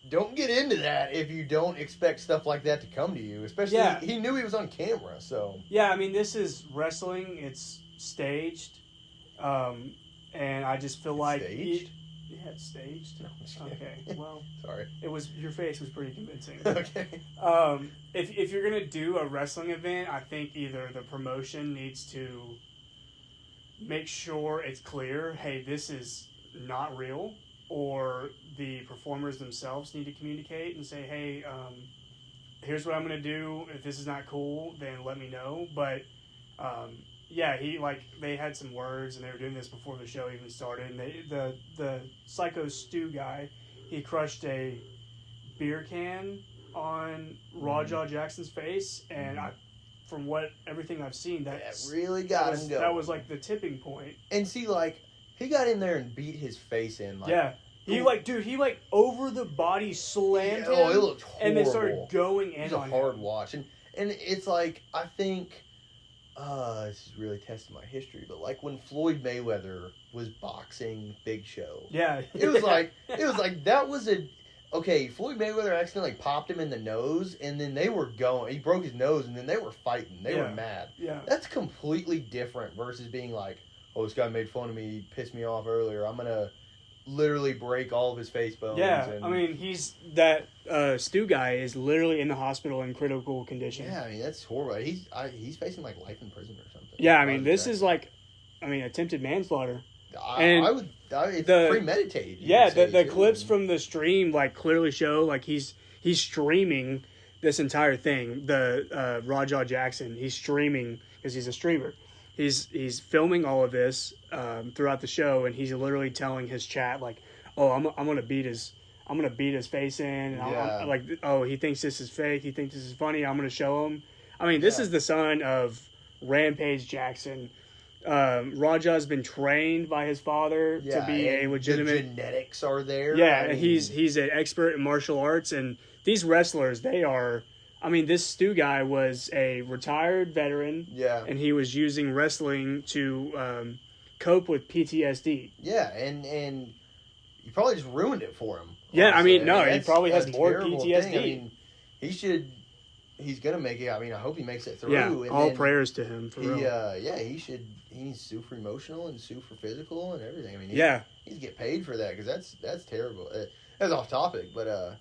Don't get into that if you don't expect stuff like that to come to you. Especially, he knew he was on camera, so. Yeah, I mean, this is wrestling. It's staged, and I just feel like staged. Yeah, it's staged. No, okay, well, sorry. Your face was pretty convincing. Okay. If you're gonna do a wrestling event, I think either the promotion needs to make sure it's clear, hey, this is not real, or the performers themselves need to communicate and say, hey, here's what I'm gonna do. If this is not cool, then let me know. But yeah, they had some words, and they were doing this before the show even started. And the Psycho Stu guy, he crushed a beer can on Raw Jackson's face, and from everything I've seen, that really got him going. That was like the tipping point. And see, like, he got in there and beat his face in. Like, yeah. He over the body slammed him. Oh, it looked horrible. And then started going in on him. It was a hard watch. And it's like, I think, this is really testing my history, but like when Floyd Mayweather was boxing Big Show. Yeah. It was like that was Floyd Mayweather accidentally popped him in the nose, and then they were going. He broke his nose, and then they were fighting. They were mad. Yeah. That's completely different versus being like, oh, this guy made fun of me, he pissed me off earlier. I'm gonna literally break all of his face bones. Yeah, I mean, Stu guy is literally in the hospital in critical condition. Yeah, I mean, that's horrible. He's facing like life in prison or something. Yeah, I mean, this is like, attempted manslaughter. It's premeditated. Yeah, the clips from the stream like clearly show like he's streaming this entire thing. The Raw Jackson, he's streaming because he's a streamer. He's filming all of this throughout the show, and he's literally telling his chat like, "Oh, I'm gonna beat his face in." And he thinks this is fake. He thinks this is funny. I'm gonna show him. I mean, this is the son of Rampage Jackson. Raja's been trained by his father to be a legitimate. The genetics are there. Yeah, and he's an expert in martial arts, and these wrestlers, they are. I mean, this Stu guy was a retired veteran. Yeah. And he was using wrestling to cope with PTSD. Yeah, and you probably just ruined it for him. Yeah, he probably has more PTSD. Thing. I mean, he's going to make it. I mean, I hope he makes it through. Yeah, and all prayers to him, for real. He needs to sue for emotional and sue for physical and everything. I mean, he needs to get paid for that because that's terrible. That's off topic, but...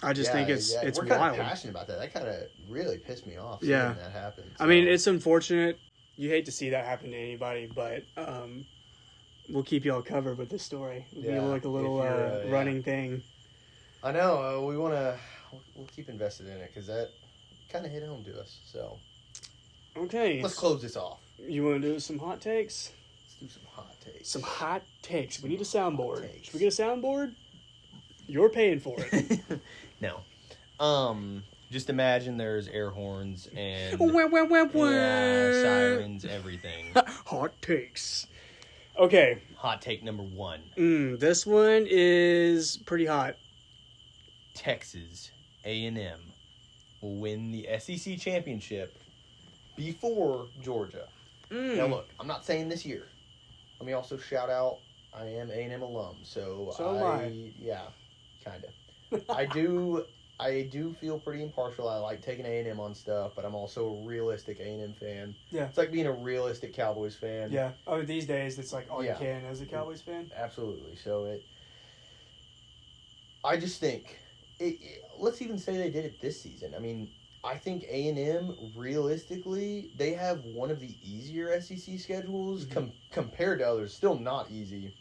I just think it's we're wild. kind of passionate about that. That kind of really pissed me off seeing that happen. So. I mean, it's unfortunate. You hate to see that happen to anybody, but we'll keep y'all covered with this story. It'll be like a little running thing. I know. We'll keep invested in it because that kind of hit home to us. So okay, let's close this off. You want to do some hot takes? Let's do some hot takes. Some hot takes. We need a soundboard. Should we get a soundboard? You're paying for it. No. Just imagine there's air horns and sirens, everything. Hot takes. Okay. Hot take number 1. This one is pretty hot. Texas A&M will win the SEC championship before Georgia. Now look, I'm not saying this year. Let me also shout out, I am A&M alum, so am I. Yeah, kind of. I do feel pretty impartial. I like taking A&M on stuff, but I'm also a realistic A&M fan. Yeah. It's like being a realistic Cowboys fan. Yeah. Oh, these days it's like all you can as a Cowboys fan. Absolutely. So I just think, let's even say they did it this season. I mean, I think A&M, realistically, they have one of the easier SEC schedules compared to others. Still not easy,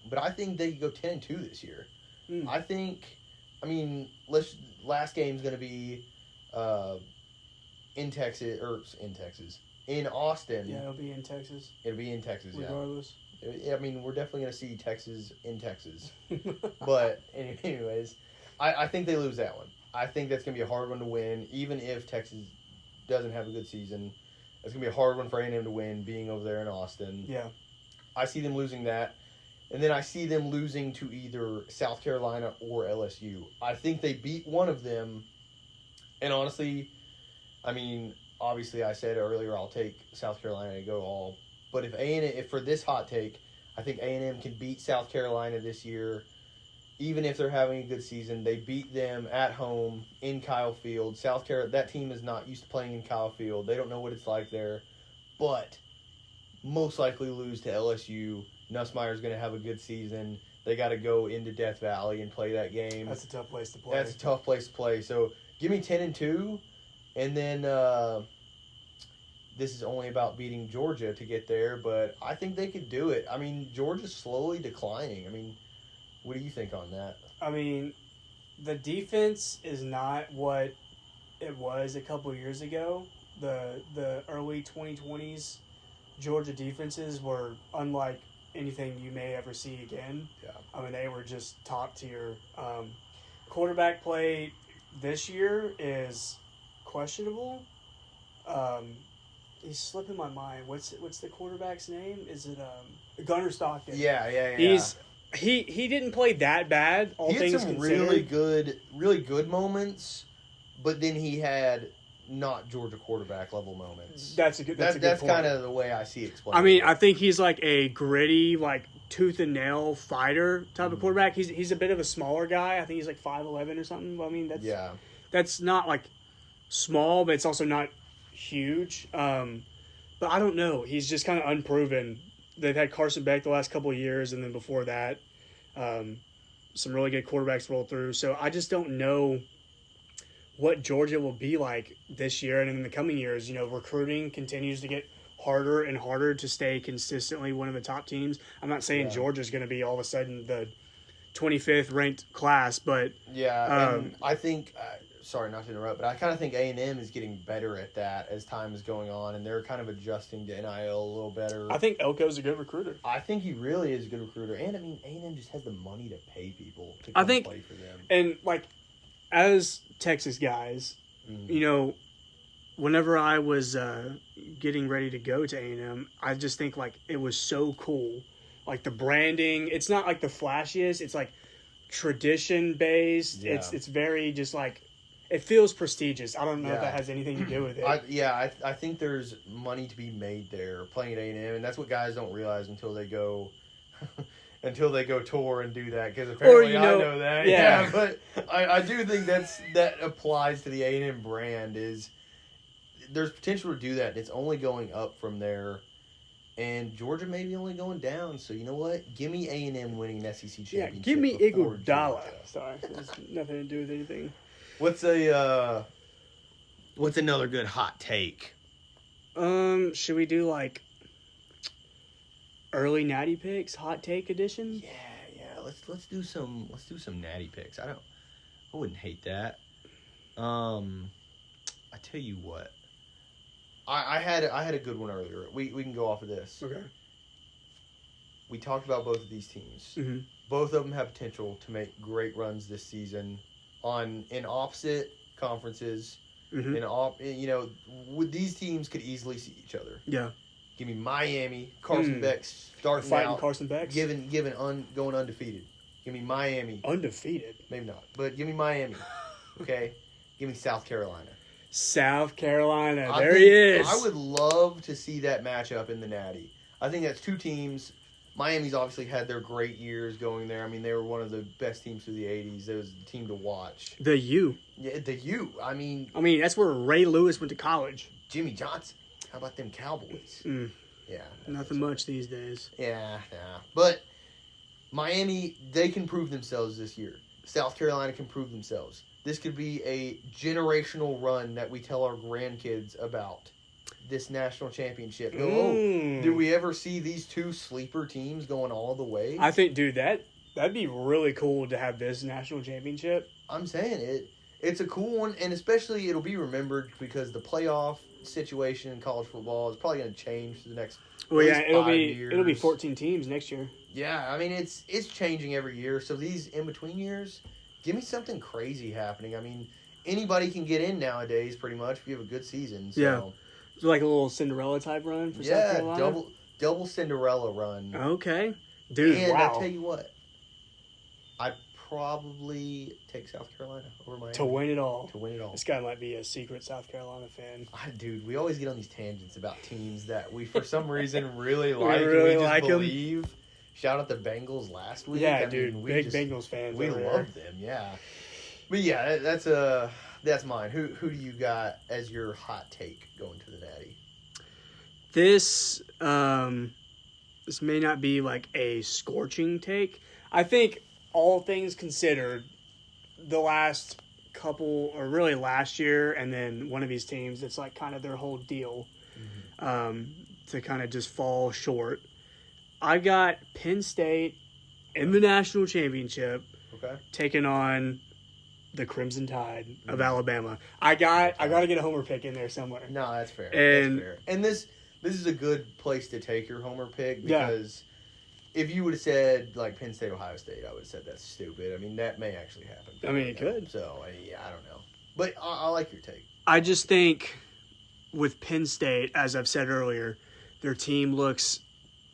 but I think they could go 10-2 this year. I think, last game's going to be in Austin. Yeah, it'll be in Texas. It'll be in Texas, regardless. Yeah. I mean, we're definitely going to see Texas in Texas. But anyways, I think they lose that one. I think that's going to be a hard one to win, even if Texas doesn't have a good season. It's going to be a hard one for A&M to win, being over there in Austin. Yeah. I see them losing that. And then I see them losing to either South Carolina or LSU. I think they beat one of them. And honestly, I mean, obviously I said earlier I'll take South Carolina to go all. But if for this hot take, I think A&M can beat South Carolina this year. Even if they're having a good season, they beat them at home in Kyle Field. South Carolina, that team is not used to playing in Kyle Field. They don't know what it's like there. But most likely lose to LSU. Nussmeier's going to have a good season. They got to go into Death Valley and play that game. That's a tough place to play. That's a tough place to play. So give me 10-2, and then this is only about beating Georgia to get there. But I think they could do it. I mean, Georgia's slowly declining. I mean, what do you think on that? I mean, the defense is not what it was a couple of years ago. The early 2020s Georgia defenses were unlike anything you may ever see again. Yeah. I mean, they were just top tier. Quarterback play this year is questionable. He's slipping my mind. What's the quarterback's name? Is it Gunnar Stockton? Yeah. He didn't play that bad. All he had things some considered. really good moments, but then he had not Georgia quarterback level moments. That's a good point. That's kind of the way I see it explained. I mean, I think he's like a gritty, like tooth and nail fighter type of quarterback. He's a bit of a smaller guy. I think he's like 5'11" or something. I mean, that's not like small, but it's also not huge. But I don't know. He's just kind of unproven. They've had Carson Beck the last couple of years, and then before that, some really good quarterbacks roll through. So I just don't know what Georgia will be like this year and in the coming years. You know, recruiting continues to get harder and harder to stay consistently one of the top teams. I'm not saying Georgia's going to be all of a sudden the 25th ranked class, but and I think sorry not to interrupt, but I kind of think A&M is getting better at that as time is going on, and they're kind of adjusting to NIL a little better. I think Elko's a good recruiter. I think he really is a good recruiter, and I mean A&M just has the money to pay people to come play for them. And like as Texas guys, you know, whenever I was getting ready to go to A&M, I just think like it was so cool. Like the branding, it's not like the flashiest. It's like tradition based. Yeah. It's very just like it feels prestigious. I don't know if that has anything to do with it. I think there's money to be made there playing at A&M, and that's what guys don't realize until they go tour and do that, because apparently I know that. Yeah, but I do think that applies to the A&M brand. Is there's potential to do that, and it's only going up from there. And Georgia may be only going down, so you know what? Give me A&M winning an SEC championship. Yeah, give me Iguodala. Sorry, it has nothing to do with anything. What's another good hot take? Should we do like early natty picks, hot take edition? Yeah. Let's do some natty picks. I wouldn't hate that. I tell you what. I had a good one earlier. We can go off of this. Okay. We talked about both of these teams. Mm-hmm. Both of them have potential to make great runs this season in opposite conferences. Mm-hmm. These teams could easily see each other. Yeah. Give me Miami, Carson Beck starting out, Carson Beck, going undefeated. Give me Miami. Undefeated? Maybe not, but give me Miami. Okay. Give me South Carolina. South Carolina. There he is. I would love to see that matchup in the Natty. I think that's two teams. Miami's obviously had their great years going there. I mean, they were one of the best teams through the 80s. It was the team to watch. The U. Yeah, the U. I mean, that's where Ray Lewis went to college. Jimmy Johnson. How about them Cowboys? Yeah. Nothing much these days. Yeah. But Miami, they can prove themselves this year. South Carolina can prove themselves. This could be a generational run that we tell our grandkids about. This national championship. Did we ever see these two sleeper teams going all the way? I think, dude, that'd be really cool to have this national championship. I'm saying it's a cool one, and especially it'll be remembered because the playoff situation in college football is probably going to change for the next. Well, yeah, it'll be 14 teams next year. Yeah, I mean it's changing every year. So these in between years, give me something crazy happening. I mean, anybody can get in nowadays, pretty much if you have a good season. So. Yeah. So like a little Cinderella type run for South Carolina? double Cinderella run. Okay. Dude, and wow. I'll tell you what. I probably take South Carolina over Miami. To win it all. To win it all. This guy might be a secret South Carolina fan. Dude, we always get on these tangents about teams that we, for some reason, really like. really and we like just believe. Them. Shout out the Bengals last week. Yeah, dude. Big Bengals fans. We love them, yeah. But yeah, that's mine. Who do you got as your hot take going to the Natty? This may not be like a scorching take. I think all things considered, the last couple, or really last year, and then one of these teams, it's like kind of their whole deal to kind of just fall short. I got Penn State in the national championship taking on the Crimson Tide of Alabama. I got to get a homer pick in there somewhere. No, that's fair. That's fair. And this is a good place to take your homer pick because if you would have said like Penn State, Ohio State, I would have said that's stupid. I mean, that may actually happen. I mean, it could. So, yeah, I don't know. But I like your take. I just think with Penn State, as I've said earlier, their team looks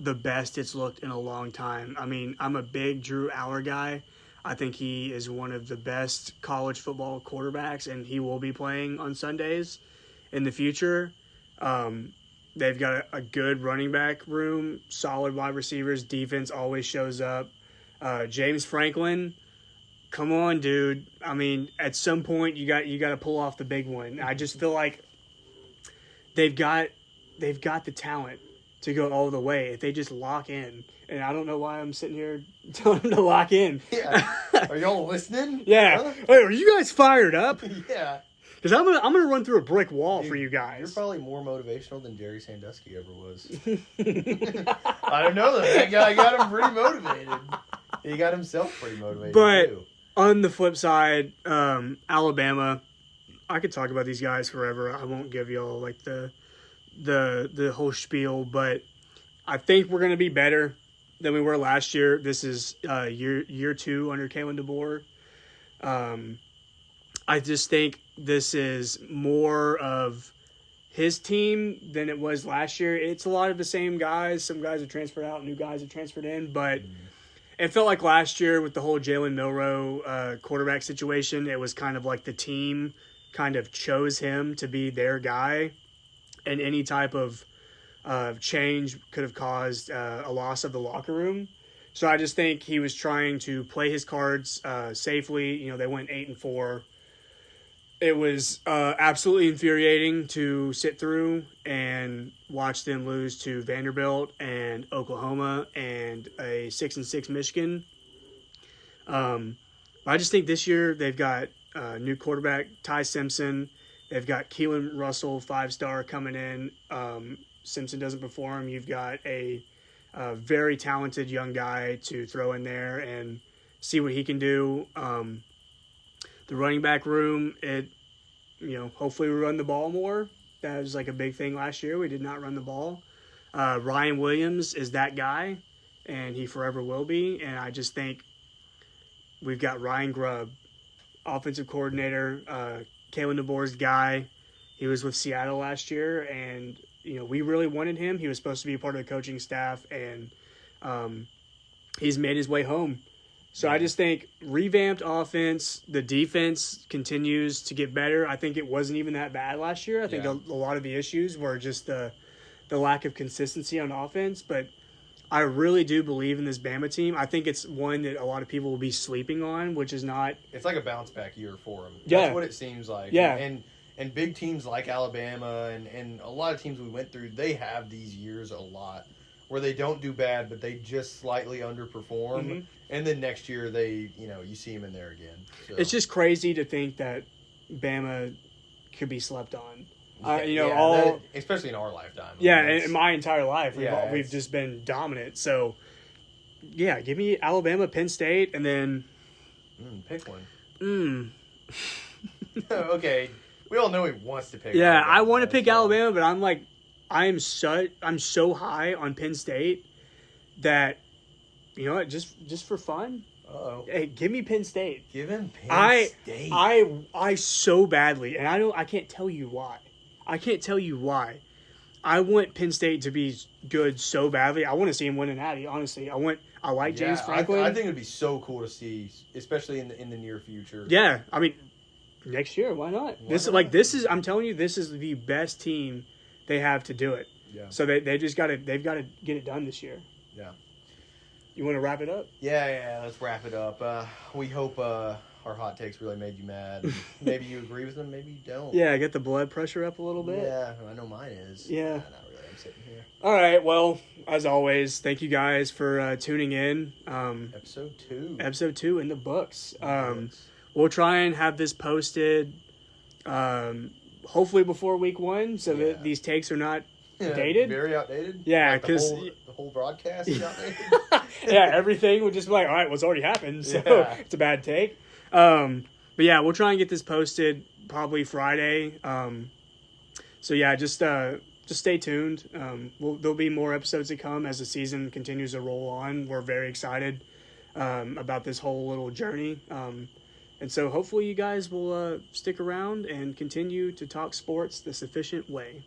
the best it's looked in a long time. I mean, I'm a big Drew Aller guy. I think he is one of the best college football quarterbacks, and he will be playing on Sundays in the future. They've got a good running back room, solid wide receivers. Defense always shows up. James Franklin, come on, dude. I mean, at some point you got to pull off the big one. I just feel like they've got the talent to go all the way if they just lock in. And I don't know why I'm sitting here telling them to lock in. Yeah. Are y'all listening? Yeah. Huh? Wait, are you guys fired up? Yeah. Because I'm gonna run through a brick wall for you guys. You're probably more motivational than Jerry Sandusky ever was. I don't know, though. That guy got him pretty motivated. He got himself pretty motivated, too. On the flip side, Alabama, I could talk about these guys forever. I won't give y'all like the whole spiel, but I think we're going to be better than we were last year. This is year 2 under Kalen DeBoer. I just think this is more of his team than it was last year. It's a lot of the same guys. Some guys have transferred out, new guys have transferred in, but it felt like last year with the whole Jalen Milroe quarterback situation, it was kind of like the team kind of chose him to be their guy, and any type of change could have caused a loss of the locker room. So I just think he was trying to play his cards safely. You know, they went 8-4. It was absolutely infuriating to sit through and watch them lose to Vanderbilt and Oklahoma and a 6-6 Michigan. I just think this year they've got new quarterback Ty Simpson. They've got Keelan Russell, 5-star, coming in. Simpson doesn't perform. You've got a very talented young guy to throw in there and see what he can do. The running back room, hopefully we run the ball more. That was like a big thing last year. We did not run the ball. Ryan Williams is that guy, and he forever will be. And I just think we've got Ryan Grubb, offensive coordinator, Kalen DeBoer's guy. He was with Seattle last year, and we really wanted him. He was supposed to be a part of the coaching staff, and he's made his way home. So I just think revamped offense, the defense continues to get better. I think it wasn't even that bad last year. I think a lot of the issues were just the lack of consistency on offense. But I really do believe in this Bama team. I think it's one that a lot of people will be sleeping on, which is not. It's like a bounce back year for them. Yeah. That's what it seems like. Yeah. And big teams like Alabama and a lot of teams we went through, they have these years a lot where they don't do bad, but they just slightly underperform. Mm-hmm. And then next year you see them in there again. So. It's just crazy to think that Bama could be slept on. Especially in our lifetime. Yeah, in my entire life, we've just been dominant. So, yeah, give me Alabama, Penn State, and then pick one. Okay, we all know he wants to pick. Yeah, Alabama, I want to pick Alabama, but I'm like, I'm so high on Penn State that just for fun. Uh-oh. Hey, give me Penn State. Give him Penn State. I so badly, and I can't tell you why. I want Penn State to be good so badly. I want to see him win an Natty. Honestly, I I like James Franklin. I think it'd be so cool to see, especially in the near future. Yeah, I mean, next year, why not? I'm telling you, this is the best team they have to do it. Yeah. So they've got to get it done this year. Yeah. You want to wrap it up? Yeah, let's wrap it up. We hope our hot takes really made you mad. Maybe you agree with them, maybe you don't. Yeah, get the blood pressure up a little bit. Yeah, I know mine is. Yeah. Not really. I'm sitting here. All right, well, as always, thank you guys for tuning in. Episode 2 in the books. We'll try and have this posted hopefully before week 1 so that these takes are not dated. Very outdated. Yeah, because the whole broadcast is outdated. Yeah, everything would just be like, all right, what's already happened, so it's a bad take. But yeah, we'll try and get this posted probably Friday. So yeah, just stay tuned. There'll be more episodes to come as the season continues to roll on. We're very excited about this whole little journey. And so hopefully you guys will stick around and continue to talk sports the sufficient way.